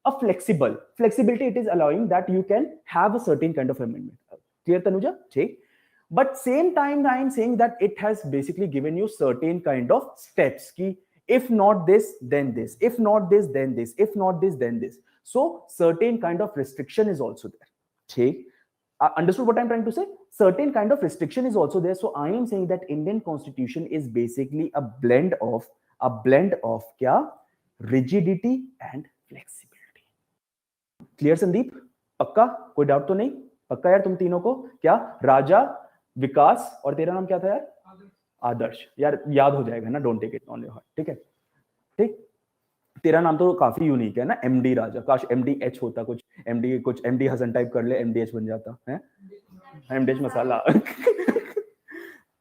Speaker 1: a flexibility, it is allowing that you can have a certain kind of amendment. Clear Tanuja? ठीक. But same time I am saying that it has basically given you certain kind of steps ki if not this then this, if not this then this, if not this then this, so certain kind of restriction is also there. Okay, understood what I'm trying to say? Certain kind of restriction is also there. So I am saying that Indian constitution is basically a blend of kya rigidity and flexibility. Clear Sandeep? पक्का? कोई doubt तो नहीं? पक्का यार तुम तीनों को? क्या राजा, विकास, और तेरा नाम क्या था यार? आदर्श. यार याद हो जाएगा ना, don't take it on your heart. ठीक है, ठीक, तेरा नाम तो काफी यूनिक है ना, एमडी राजा. काश एमडी एच होता, कुछ एमडी हसन टाइप कर ले, एमडी एच बन जाता है, एमडी एच मसाला.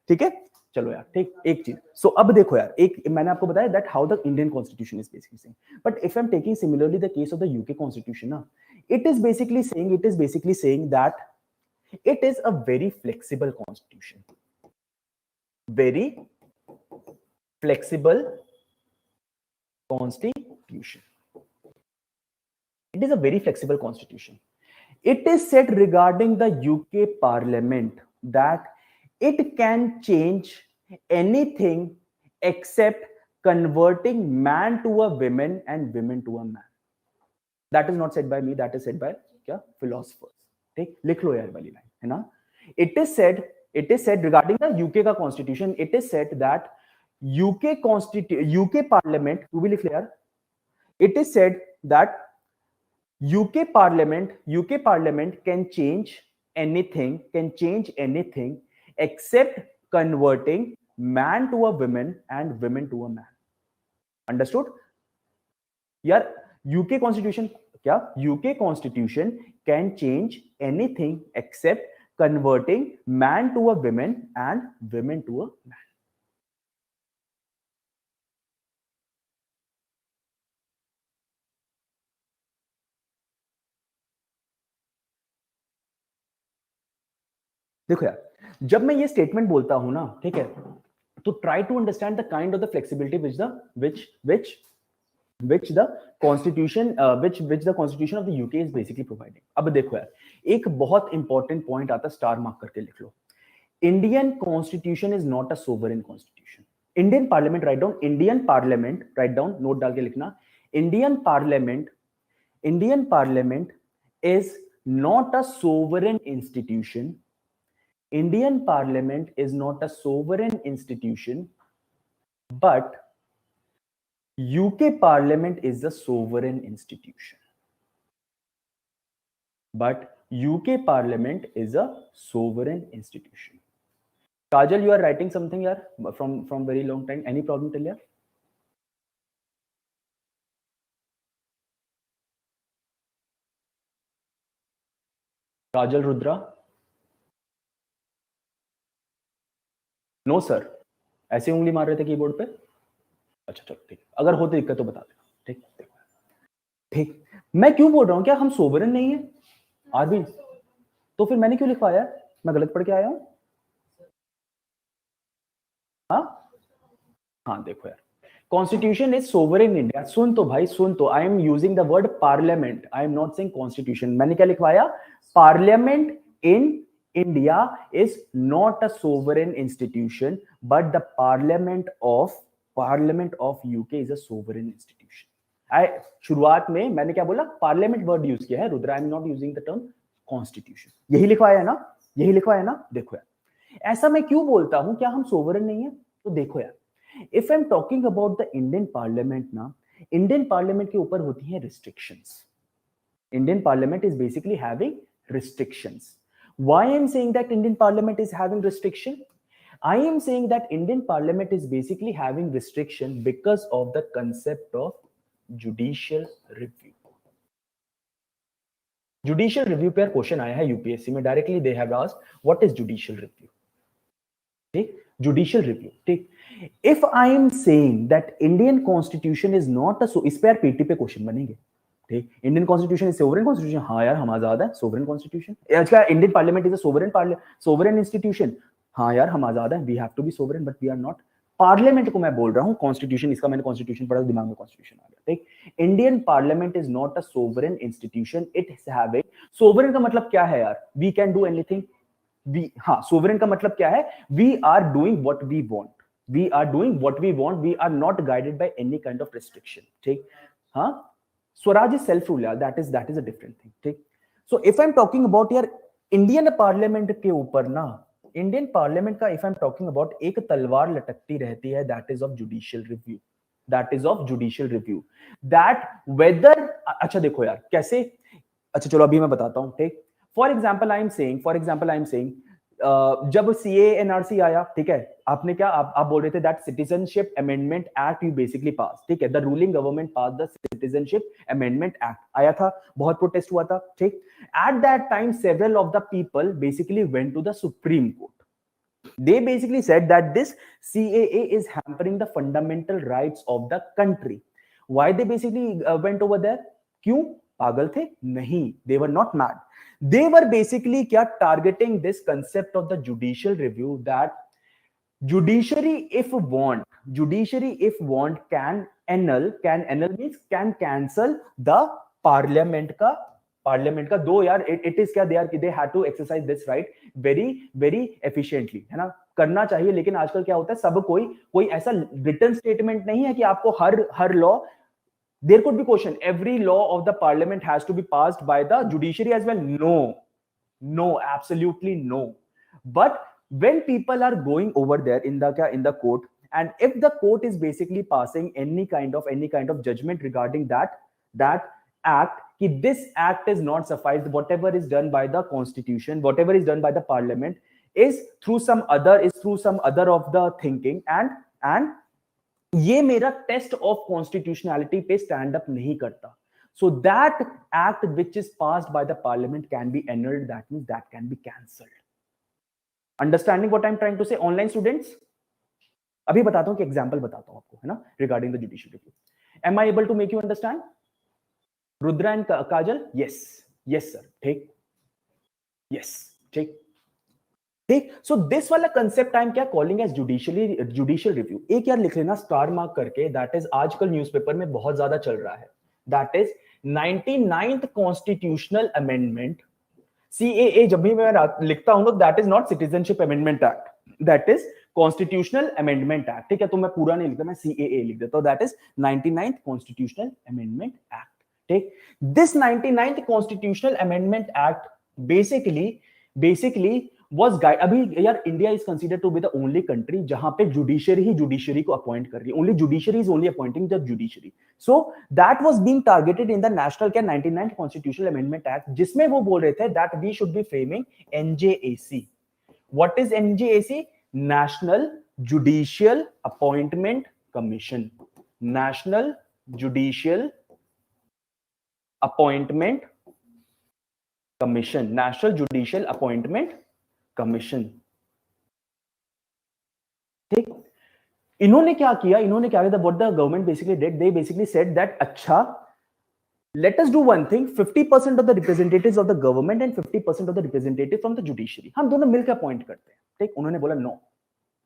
Speaker 1: ठीक है, चलो यार. ठीक, एक चीज. सो अब देखो यार, एक मैंने आपको बताया that how the Indian constitution is basically saying, but if I am taking similarly the case of the UK constitution ना, it is basically saying that it is a very flexible constitution, very flexible constitution. It is a very flexible constitution. It is said regarding the UK parliament that it can change anything except converting man to a woman and women to a man. That is not said by me, that is said by क्या philosophers. ठीक, लिख लो यार वाली line, है ना? It is said regarding the UK का constitution, it is said that UK parliament, तू भी लिख ले यार. It is said that UK parliament can change anything except converting man to a woman and women to a man. Understood? यार UK constitution क्या, UK constitution can change anything except converting man to a woman and women to a man. देखो यार, जब मैं ये statement बोलता हूं ना, ठीक है, तो try to understand the kind of the flexibility which the constitution of the UK is basically providing. अब देखो यार, एक बहुत इंपॉर्टेंट पॉइंट आता, स्टार मार्क करके लिख लो. Indian constitution is not a sovereign constitution. Indian parliament, right down, Indian parliament, right down, note डाल के लिखना. Indian parliament is not a sovereign institution. Indian parliament is not a sovereign institution, but UK parliament is a sovereign institution. But UK parliament is a sovereign institution. Kajal, you are writing something yaar from very long time. Any problem till yaar? Kajal Rudra, no sir, ऐसे उंगली मार रहे थे keyboard पे। अच्छा चलो ठीक, अगर होती दिक्कत तो बता देना। ठीक ठीक, मैं क्यों बोल रहा हूं, क्या हम सोवरेन नहीं है? आर भी, तो फिर मैंने क्यों लिखवाया? मैं गलत पढ़ के आया हूं? हाँ देखो यार, कॉन्स्टिट्यूशन इज सोवरेन इंडिया। सुन तो भाई, सुन तो, I am using the word parliament, I am not saying constitution. मैंने क्या लिखवाया? Parliament in India is not a sovereign institution, but the parliament of UK is a sovereign institution. शुरुआत में मैंने क्या बोला? पार्लियामेंट वर्ड यूज किया है Rudra, I am not using the term constitution. यही लिखवाया है ना, यही लिखवाया ना। देखो यार, ऐसा मैं क्यों बोलता हूं, क्या हम सोवरेन नहीं है? तो देखो यार, if I am talking about the Indian parliament ना, इंडियन पार्लियामेंट के ऊपर होती हैं restrictions. Indian parliament is basically having restrictions. Why I am saying that Indian Parliament is having restriction? I am saying that Indian Parliament is basically having restriction because of the concept of judicial review. Judicial review पे question आया है UPSC में, directly they have asked what is judicial review. ठीक, judicial review. ठीक, if I am saying that Indian constitution is not a, इस पे यार PT पे क्वेश्चन बनेंगे। ठीक, Indian constitution is sovereign constitution, हाँ यार हम आजाद है, सोवरेन कॉन्स्टिट्यूशन। अच्छा, Indian parliament is a sovereign institution, हाँ यार हम आजाद है, we have to be sovereign but we are not. Parliament को मैं बोल रहा हूं, कॉन्स्टिट्यूशन, इसका मैंने कॉन्स्टिट्यूशन पढ़ा, दिमाग में कॉन्स्टिट्यूशन आ गया। ठीक, Indian parliament is not a sovereign institution, it is having, sovereign का मतलब क्या है यार? We can do anything. हाँ, सोवरेन का मतलब क्या है? We are doing what we want, we are doing what we want, we are not guided by any kind of restriction. ठीक, हाँ, स्वराज इज सेल्फ रूल यार, that is a different thing. ठीक, so if I am talking about यार Indian parliament के ऊपर ना, Indian parliament का if I am talking about, एक तलवार लटकती रहती है, that is of judicial review, that is of judicial review, that whether, अच्छा देखो यार कैसे, अच्छा चलो अभी मैं बताता हूं। ठीक, for example I am saying जब सीए एनआरसी आया, ठीक है, आपने क्या, आप बोल रहे थे that citizenship amendment act you basically pass. ठीक है, the ruling government pass the citizenship amendment act, आया था, बहुत प्रोटेस्ट हुआ था। ठीक, at that time several of the people basically went to the supreme court. They basically said that this CAA is hampering the fundamental rights of the country. Why they basically went over there? क्यों? पागल थे? नहीं, they were not mad. They were basically क्या, targeting this concept of the judicial review, that judiciary if want can annul means can cancel the parliament का दो यार, it is क्या, they had to exercise this right very efficiently, है ना, करना चाहिए। लेकिन आजकल क्या होता है, सब कोई ऐसा रिटन स्टेटमेंट नहीं है कि आपको हर law, there could be question, every law of the parliament has to be passed by the judiciary as well. No, absolutely no. But when people are going over there in the court, and if the court is basically passing any kind of judgment regarding that act, कि this act is not sufficed, whatever is done by the constitution, whatever is done by the parliament is through some other of the thinking, and ये मेरा test of constitutionality पे stand up नहीं करता, so that act which is passed by the parliament can be annulled, that means that can be cancelled. Understanding what I am trying to say? Online students, अभी बताता हूं कि example बताता हूं आपको, है ना, regarding the judicial review. Am I able to make you understand? Rudra and Kajal, yes sir, ठीक, यस, ठीक। ठीक, सो दिस वाला कंसेप्ट आई एम क्या कॉलिंग एज जुडिशियल रिव्यू। एक यार लिख लेना स्टार मार्क करके, दैट इज आजकल न्यूज़पेपर में बहुत ज्यादा चल रहा है, that is 99th constitutional amendment. CAA जब भी मैं लिखता हूं, that is not citizenship amendment act, that is constitutional amendment act. ठीक है, तो मैं पूरा नहीं लिखता, मैं सीएए लिख देता हूं, that is 99th constitutional amendment act. ठीक, this 99th constitutional amendment act basically was guide, अभी यार India is considered to be the only country जहां पे जुडिशरी को अपॉइंट कर रही है, only judiciary is only appointing the judiciary. So that was being targeted in the national क्या 99th constitutional amendment act, जिसमें वो बोल रहे थे that we should be framing NJAC. What is NJAC? National judicial appointment commission, national judicial appointment commission, national judicial appointment commission. ठीक, इन्होंने क्या किया, what the government basically did, they basically said that अच्छा, let us do one thing, 50% of the representatives of the government and 50% of the representatives from the judiciary हम दोनों मिलकर appoint करते हैं। ठीक, उन्होंने बोला नो,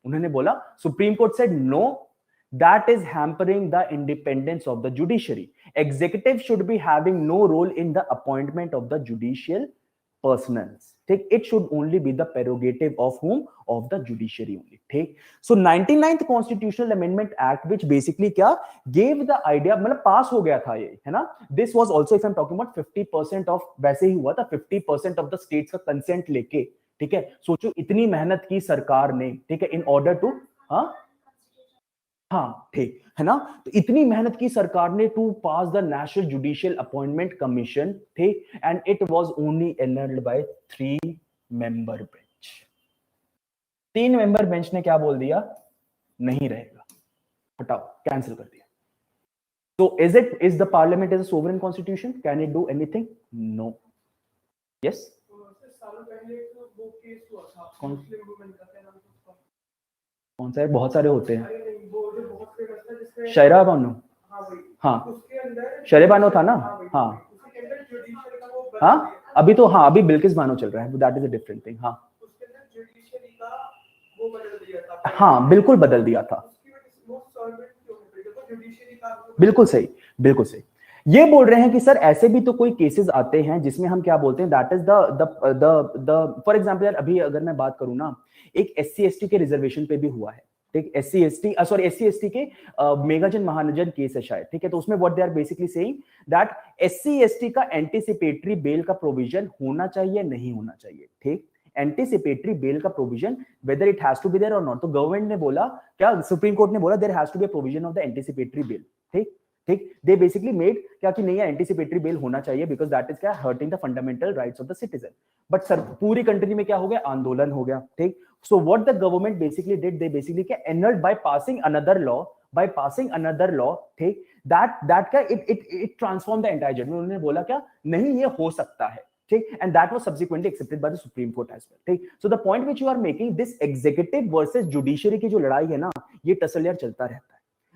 Speaker 1: उन्होंने बोला, supreme court said no, that is hampering the independence of the judiciary. Executive should be having no role in the appointment of the judicial personnel. ठीक, it should only be the prerogative of whom, of the judiciary only. ठीक, so 99th constitutional amendment act which basically क्या gave the idea, मतलब पास हो गया था ये, है ना, this was also if I'm talking about 50% of, वैसे ही हुआ था 50% of the states का consent लेके, ठीक है, सोचो इतनी मेहनत की सरकार ने, ठीक है, इन ऑर्डर टू, हाँ ठीक है ना, तो इतनी मेहनत की सरकार ने to pass the national judicial appointment commission, ठीक, and it was only annulled by 3 member bench. 3 member bench ने क्या बोल दिया, नहीं रहेगा, हटाओ, कैंसिल कर दिया। तो is the parliament is a sovereign constitution, can it do anything? No. Yes,
Speaker 3: सालों पहले तो वो केस हुआ था,
Speaker 1: कौन?
Speaker 3: मुस्लिम वुमेन का, क्या नाम था उसका?
Speaker 1: कौन सा है, बहुत सारे होते हैं,
Speaker 3: अरे नहीं, वो जो बहुत फेमस था जिसमें
Speaker 1: शहरा बानो,
Speaker 3: हाँ भाई,
Speaker 1: हाँ
Speaker 3: उसके अंदर
Speaker 1: शहरे बानो था ना, हाँ
Speaker 3: उसके अंदर जुडिशियल का वो बदल
Speaker 1: हाँ,
Speaker 3: दिया।
Speaker 1: अभी तो हाँ, अभी बिल्किस बानो चल रहा है, that is a different thing. हाँ
Speaker 3: उसके अंदर जुडिशियरी का वो बदल दिया था,
Speaker 1: हाँ बिल्कुल बदल दिया था,
Speaker 3: उसकी वजह से मोस्ट सॉल्वेंट क्यों है, देखो जुडिशियरी का
Speaker 1: बिल्कुल सही, बिल्कुल सही। ये बोल रहे हैं कि सर ऐसे भी तो कोई केसेस आते हैं जिसमें हम क्या बोलते हैं, that is the for example यार, अभी अगर मैं बात करूं ना, एक SC ST के रिजर्वेशन पे भी हुआ है, ठीक, SC ST के मेगाजन महानजन केस है शायद, ठीक है, तो उसमें what they are basically saying that SC ST का एंटीसिपेटरी बेल का प्रोविजन होना चाहिए, नहीं होना चाहिए, ठीक, एंटीसिपेटरी बेल का provision whether it has to be there और नॉट। तो गवर्नमेंट ने बोला क्या, सुप्रीम कोर्ट ने बोला there has to be a provision of the anticipatory bail, ठीक ठीक, दे बेसिकली मेड क्या कि नहीं है, एंटीसिपेटरी बेल होना चाहिए बिकॉज दैट इज क्या, hurting the fundamental rights of the citizen. But sir पूरी कंट्री में क्या हो गया, आंदोलन हो गया, ठीक। So what the government basically did, they basically क्या annulled by passing another law, ठीक, दैट का it transform the entire judgement. उन्होंने बोला क्या, नहीं ये हो सकता है, ठीक, and that was subsequently accepted by the Supreme Court as well, ठीक। So the point which you are making, this executive versus judiciary की जो लड़ाई है ना, ये टसल यार चलता रहता है।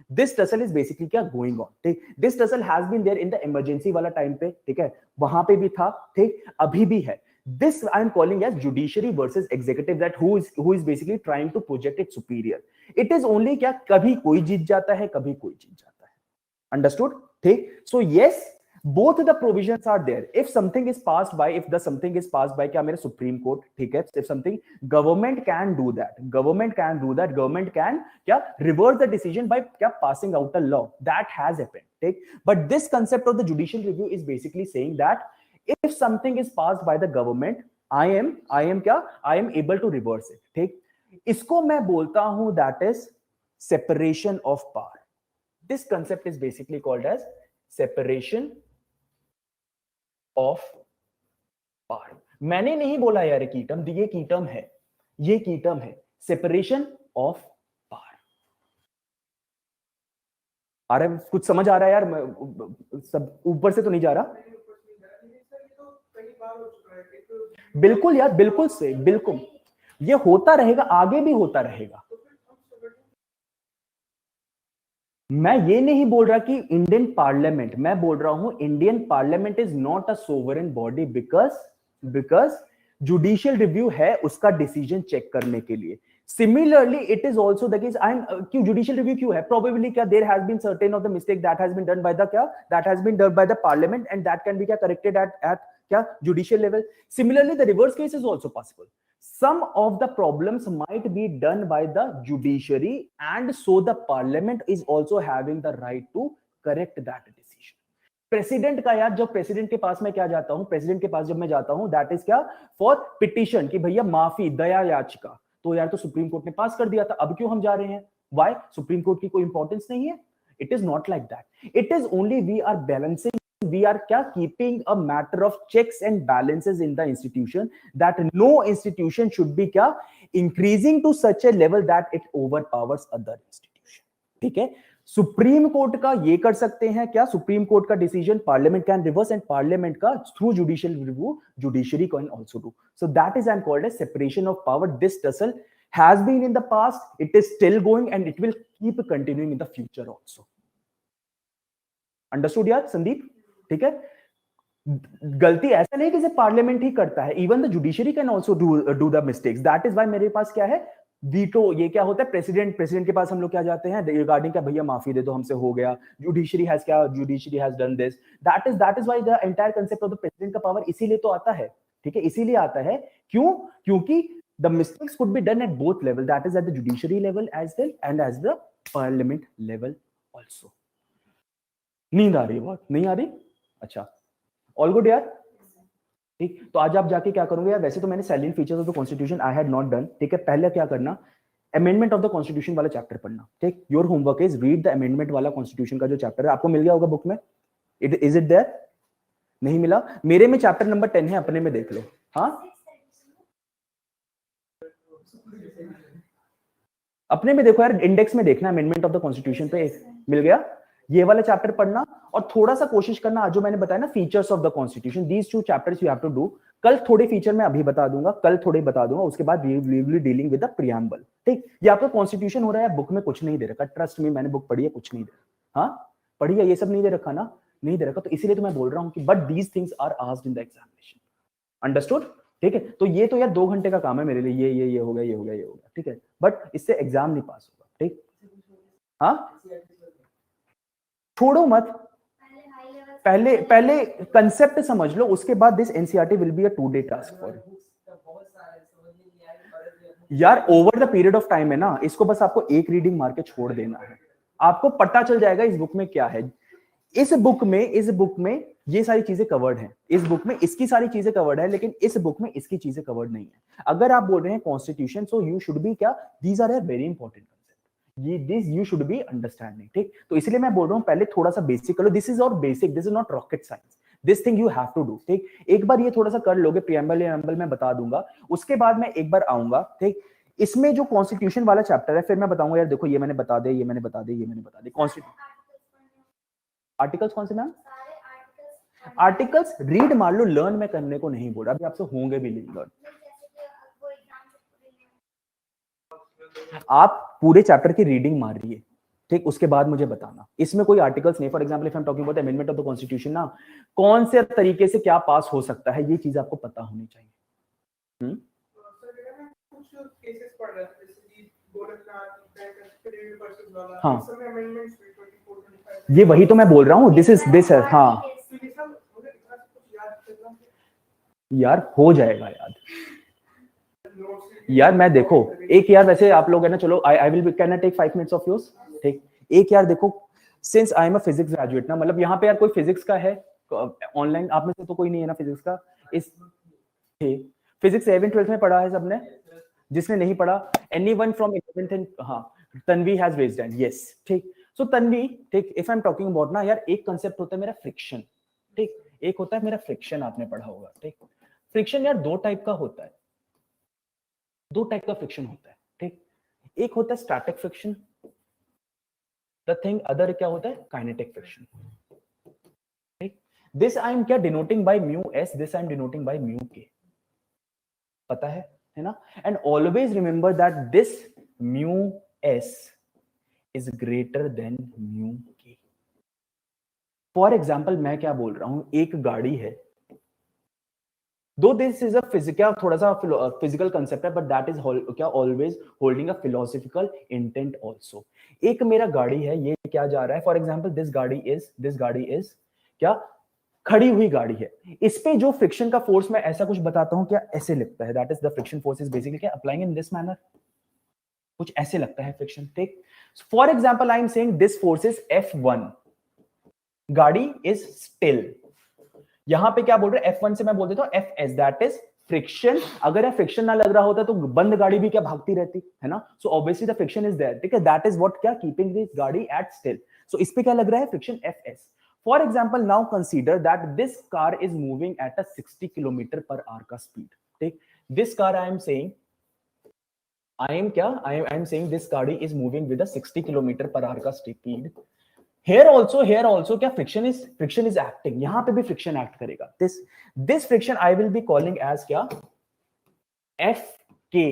Speaker 1: This tussle is basically क्या going on, ठीक। This tussle has been there in the emergency वाला टाइम पे, ठीक है, वहां पे भी था, ठीक, अभी भी है। This I am calling as judiciary versus executive, that who is basically trying to project its superior. It is only क्या, कभी कोई जीत जाता है, कभी कोई जीत जाता है। Understood, ठीक। So yes, both the provisions are there. If something is passed by क्या मेरे सुप्रीम कोर्ट, ठीक है, if something government can do that, government can क्या reverse the decision by क्या passing out a law, that has happened, ठीक। But this concept of the judicial review is basically saying that if something is passed by the government, I am able to reverse it, ठीक। इसको मैं बोलता हूं that is separation of power. This concept is basically called as separation of power. मैंने नहीं बोला यार की टर्म, ये की टर्म है, सेपरेशन ऑफ पावर। आ रहा है, कुछ समझ आ रहा है यार, सब ऊपर से तो नहीं जा रहा। बिल्कुल यार, बिल्कुल से, बिल्कुल ये होता रहेगा, आगे भी होता रहेगा। मैं ये नहीं बोल रहा कि इंडियन पार्लियामेंट, मैं बोल रहा हूं Indian parliament is not a sovereign body because judicial review है उसका डिसीजन चेक करने के लिए। Similarly it is also the case, I am क्यों जुडिशियल रिव्यू क्यों है, प्रोबेबली क्या there has been certain of the mistake that has been done by the क्या, that has been done by the parliament and that can be क्या corrected at क्या judicial level. Similarly the reverse case is also possible. Some of the problems might be done by the judiciary and so the parliament is also having the right to correct that decision. President का यार, जब president के पास मैं क्या जाता हूं, president के पास जब मैं जाता हूं, दैट इज क्या फॉर पिटिशन कि भैया माफी, दया याचिका, तो यार तो सुप्रीम कोर्ट ने पास कर दिया था, अब क्यों हम जा रहे हैं, व्हाई, सुप्रीम कोर्ट की कोई इंपॉर्टेंस नहीं है। It is not like that, it is only we are balancing, we are keeping a matter of checks and balances in the institution, that no institution should be increasing to such a level that it overpowers other institution, ठीक है। Supreme court का ये कर सकते हैं क्या, supreme court का decision parliament can reverse and parliament का through judicial review judiciary can also do. So that is and called as separation of power. This tussle has been in the past, it is still going and it will keep continuing in the future also. Understood यार संदीप? ठीक है, गलती ऐसा नहीं कि सिर्फ parliament ही करता है, even the judiciary can also do the mistakes. That is why मेरे पास क्या है, वीटो. ये क्या होता है, प्रेसिडेंट के पास हम लोग क्या जाते हैं रिगार्डिंग क्या, भैया माफी दे दो हमसे हो गया. Judiciary has done this. That is why the entire concept of the president का पावर इसीलिए तो आता है. ठीक है, इसीलिए आता है. क्यों? क्योंकि the mistakes could be done at both level, that is at the judiciary level as well and as the parliament level also. नींद आ रही है बहुत? नहीं आ रही? अच्छा, ऑल गुड यार. ठीक, तो आज आप जाके क्या करोगे यार, वैसे तो मैंने salient features of the constitution I had not done. ठीक है, पहले क्या करना, अमेंडमेंट ऑफ द कॉन्स्टिट्यूशन वाला चैप्टर पढ़ना. ठीक, your homework is read the amendment वाला कॉन्स्टिट्यूशन का जो चैप्टर है, आपको मिल गया होगा बुक में. Is it there? नहीं मिला? मेरे में चैप्टर नंबर 10 है, अपने में देख लो. हाँ, अपने में देखो यार, इंडेक्स में देखना, अमेंडमेंट ऑफ द कॉन्स्टिट्यूशन पे मिल गया. ये वाला चैप्टर पढ़ना और थोड़ा सा कोशिश करना, आज जो मैंने बताया ना features of the constitution, these 2 chapters you have to do. कल थोड़े फीचर मैं अभी बता दूंगा, कल थोड़े बता दूंगा, उसके बाद we will be dealing with the preamble. ठीक, ये आपका कॉन्स्टिट्यूशन हो रहा है, बुक में कुछ नहीं दे रखा, ट्रस्ट मी, मैंने बुक पढ़ी है, कुछ नहीं दे रखा. हाँ पढ़ी है, ये सब नहीं दे रखा ना, नहीं दे रखा. तो इसीलिए तो मैं बोल रहा हूँ कि but these things are asked in the examination. Understood? ठीक है, तो ये तो यार 2 घंटे का काम है मेरे लिए, ये हो गया, ये हो गया, ये हो गया. ठीक है, बट इससे एग्जाम नहीं पास होगा. ठीक, हाँ छोड़ो मत, पहले कंसेप्ट समझ लो, उसके बाद this NCERT will be a 2-day task for यार. Over the period of time है ना, इसको बस आपको एक रीडिंग मार के छोड़ देना है, आपको पता चल जाएगा इस बुक में क्या है. इस बुक में ये सारी चीजें कवर्ड हैं, इस बुक में इसकी सारी चीजें कवर्ड है, लेकिन इस बुक में इसकी चीजें कवर्ड नहीं है. अगर आप बोल रहे हैं constitution, so you should be क्या, these are very important concept, ये this you should be understanding. ठीक, तो इसलिए मैं बोल रहा हूं पहले थोड़ा सा बेसिक कर लो. दिस इज और basic, this is not rocket science, this thing you have to do. ठीक, एक बार ये थोड़ा सा कर लोगे, प्रीएम्बल मैं बता दूंगा, उसके बाद मैं एक बार आऊंगा. ठीक, इसमें जो कॉन्स्टिट्यूशन वाला चैप्टर है, फिर मैं बताऊंगा यार देखो ये मैंने बता दे, ये मैंने बता दे. कॉन्स्टिट्यूशन आर्टिकल्स कौन से मैम? आर्टिकल्स रीड मार लो, लर्न में करने को नहीं बोल रहा, अभी आपसे होंगे भी लर्न. आप पूरे चैप्टर की रीडिंग मार रही है. ठीक, उसके बाद मुझे बताना, इसमें कोई आर्टिकल्स नहीं. For example if I am talking about amendment of the constitution ना, कौन से तरीके से क्या पास हो सकता है, ये चीज आपको पता होनी चाहिए. हाँ, ये वही तो मैं बोल रहा हूँ, दिस है. हाँ यार हो जाएगा याद यार. मैं देखो एक यार, वैसे आप लोग है ना, चलो I will be, can I take 5 minutes of yours. ठीक, एक यार देखो, since I am a physics graduate ना, मतलब यहाँ पे यार कोई फिजिक्स का है ऑनलाइन, आप में से तो कोई नहीं है ना फिजिक्स का. इस फिजिक्स 11th-12th में पढ़ा है सबने? जिसने नहीं पढ़ा, एनीवन फ्रॉम 11th एंड, हाँ Tanvi has raised hand. Yes, ठीक. सो तन्वी, ठीक, if I am talking about ना यार, एक कांसेप्ट होता है मेरा फ्रिक्शन. ठीक, एक होता है मेरा फ्रिक्शन, आपने पढ़ा होगा. ठीक, फ्रिक्शन यार 2 टाइप का होता है, 2 टाइप का फ्रिक्शन होता है. ठीक, एक होता है static friction, the thing other क्या होता है, काइनेटिक फ्रिक्शन. ठीक, दिस आई एम क्या denoting by mu S, this I am denoting by mu के. पता है ना? And always remember that this mu S is greater than mu के. फॉर एग्जाम्पल मैं क्या बोल रहा हूं, एक गाड़ी है, दो दिस इज अ फिजिकल, थोड़ा सा फिजिकल कंसेप्ट है, बट दैट इज क्या always holding a philosophical intent also. एक मेरा गाड़ी है, ये क्या जा रहा है, फॉर एग्जाम्पल दिस गाड़ी इज क्या, खड़ी हुई गाड़ी है. इस पे जो फ्रिक्शन का फोर्स, मैं ऐसा कुछ बताता हूं क्या, ऐसे लगता है, that is the friction force is basically क्या, अप्लाइंग इन दिस मैनर, कुछ ऐसे लगता है फ्रिक्शन. ठीक, for example I am saying this force is F1, गाड़ी इज स्टिल. यहां पे क्या बोल रहे हैं, F1 से मैं बोल देता हूं Fs, दैट इज फ्रिक्शन. अगर ये फ्रिक्शन ना लग रहा होता तो बंद गाड़ी भी क्या भागती रहती है ना. So obviously the friction is there. ठीक है, दैट इज व्हाट क्या, keeping this gaadi at still. So इस पे क्या लग रहा है, friction Fs. For example now consider that this car is moving at a 60 km/h का स्पीड. ठीक, this car I am saying I am saying this गाड़ी is moving with a 60 kilometre per hour का speed. Here also क्या friction is acting. यहाँ पे भी friction act करेगा. This friction I will be calling as क्या? FK.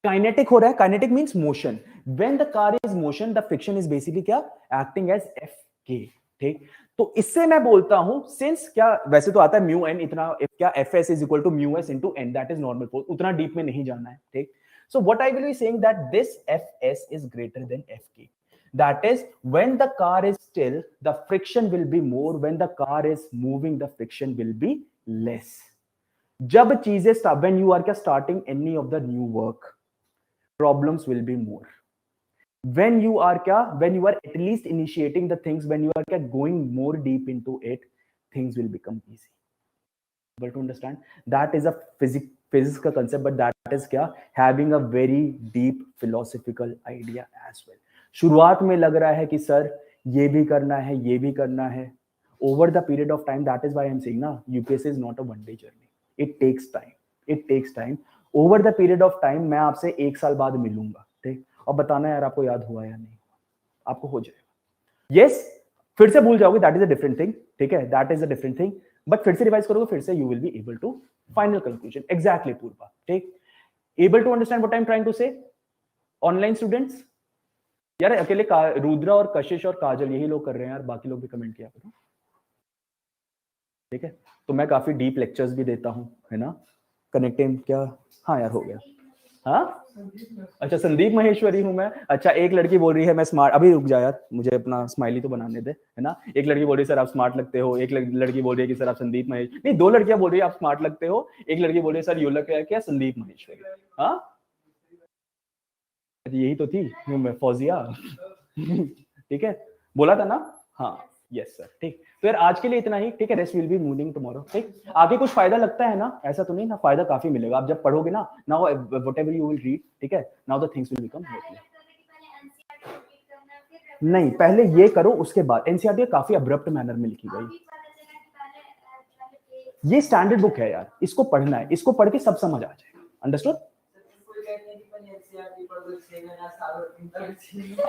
Speaker 1: Kinetic हो रहा है. Kinetic means motion. When the car is motion, the friction is basically क्या? Acting as FK. ठीक. तो इससे मैं बोलता हूं सिंस क्या वैसे तो आता है म्यू एन इतना क्या Fs is equal to mu s into n, that is normal force. उतना डीप में नहीं जाना है. ठीक. So what I will be saying that this Fs is greater than Fk. That is when the car is still, the friction will be more. When the car is moving, the friction will be less. जब चीजें when you are starting any of the new work, problems will be more. When you are at least initiating the things, when you are going more deep into it, things will become easy. Able to understand? That is a physics का concept, but that is क्या having a very deep philosophical idea as well. शुरुआत में लग रहा है कि sir ये भी करना है. Over the period of time, that is why I am saying ना UPSC is not a one day journey. It takes time. Over the period of time मैं आपसे 1 साल बाद मिलूंगा, ठीक, और बताना यार आपको याद हुआ या नहीं, आपको हो जाएगा. Yes, फिर से भूल जाओगे, that is a different thing, ठीक है, that is a different thing. But फिर से रिवाइज करोगे, फिर से you will be able to final conclusion. Exactly, पूर्वा, ठीक. Able to understand what I am trying to say? Online students, यार अकेले रुद्रा और कशिश और काजल यही लोग कर रहे हैं यार, बाकी लोग भी कमेंट किया करो, ठीक है. तो मैं काफी डीप लेक्चर्स भी देता हूँ, है ना. कनेक्टिंग क्या, हाँ यार हो गया. हाँ अच्छा, संदीप महेश्वरी हूं मैं. अच्छा, एक लड़की बोल रही है मैं स्मार्ट, अभी रुक जा यार, मुझे अपना स्माइली तो बनाने दे, है ना. एक लड़की बोल रही है सर आप स्मार्ट लगते हो, एक लड़की बोल रही है कि सर आप संदीप महेश, नहीं 2 लड़कियां बोल रही है आप स्मार्ट लगते हो, एक लड़की बोल रही है सर यू लग क्या संदीप महेश्वरी. हाँ यही तो थी मैं फौजिया. ठीक है, बोला था ना. हाँ यस सर, ठीक. तो यार आज के लिए इतना ही, ठीक है. Rest will be moving tomorrow, ठीक. आगे कुछ फायदा लगता है ना, ऐसा तो नहीं ना, फायदा काफी मिलेगा आप जब पढ़ोगे ना. Now whatever you will read, ठीक है, now the things will become clear. नहीं, पहले ये करो, उसके बाद एनसीईआरटी काफी अब्रप्ट मैनर में लिखी गई. ये स्टैंडर्ड बुक है यार, इसको पढ़ना है, इसको पढ़ के सब समझ आ जाएगा. अंडरस्टूड?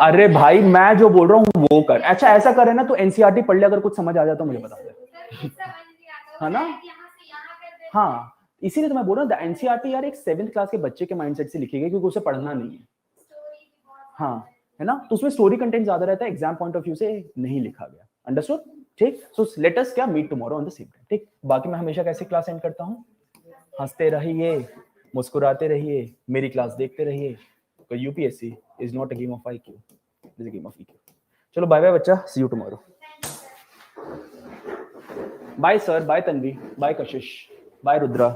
Speaker 1: अरे भाई मैं जो बोल रहा हूँ वो कर. अच्छा ऐसा करे ना तो एनसीईआरटी पढ़ ले, अगर कुछ समझ आ जाए तो मुझे बता दे, है ना. हाँ इसीलिए तो मैं बोल रहा हूँ एनसीईआरटी यार एक 7th क्लास के बच्चे के माइंडसेट से लिखी गई, क्योंकि उसे पढ़ना नहीं है. हाँ है ना, तो उसमें स्टोरी कंटेंट ज्यादा रहता है, एग्जाम पॉइंट ऑफ व्यू से नहीं लिखा गया. अंडरस्टूड, ठीक. सो लेट अस क्या meet tomorrow on the same time, ठीक. बाकी मैं हमेशा कैसे क्लास एंड करता हूँ, हंसते रहिए, मुस्कुराते रहिए, मेरी क्लास देखते रहिए. UPSC is not a game of IQ, it is a game of EQ. चलो बाय बाय बच्चा, see you tomorrow. Bye sir, bye Tanvi, bye Kashish, bye Rudra.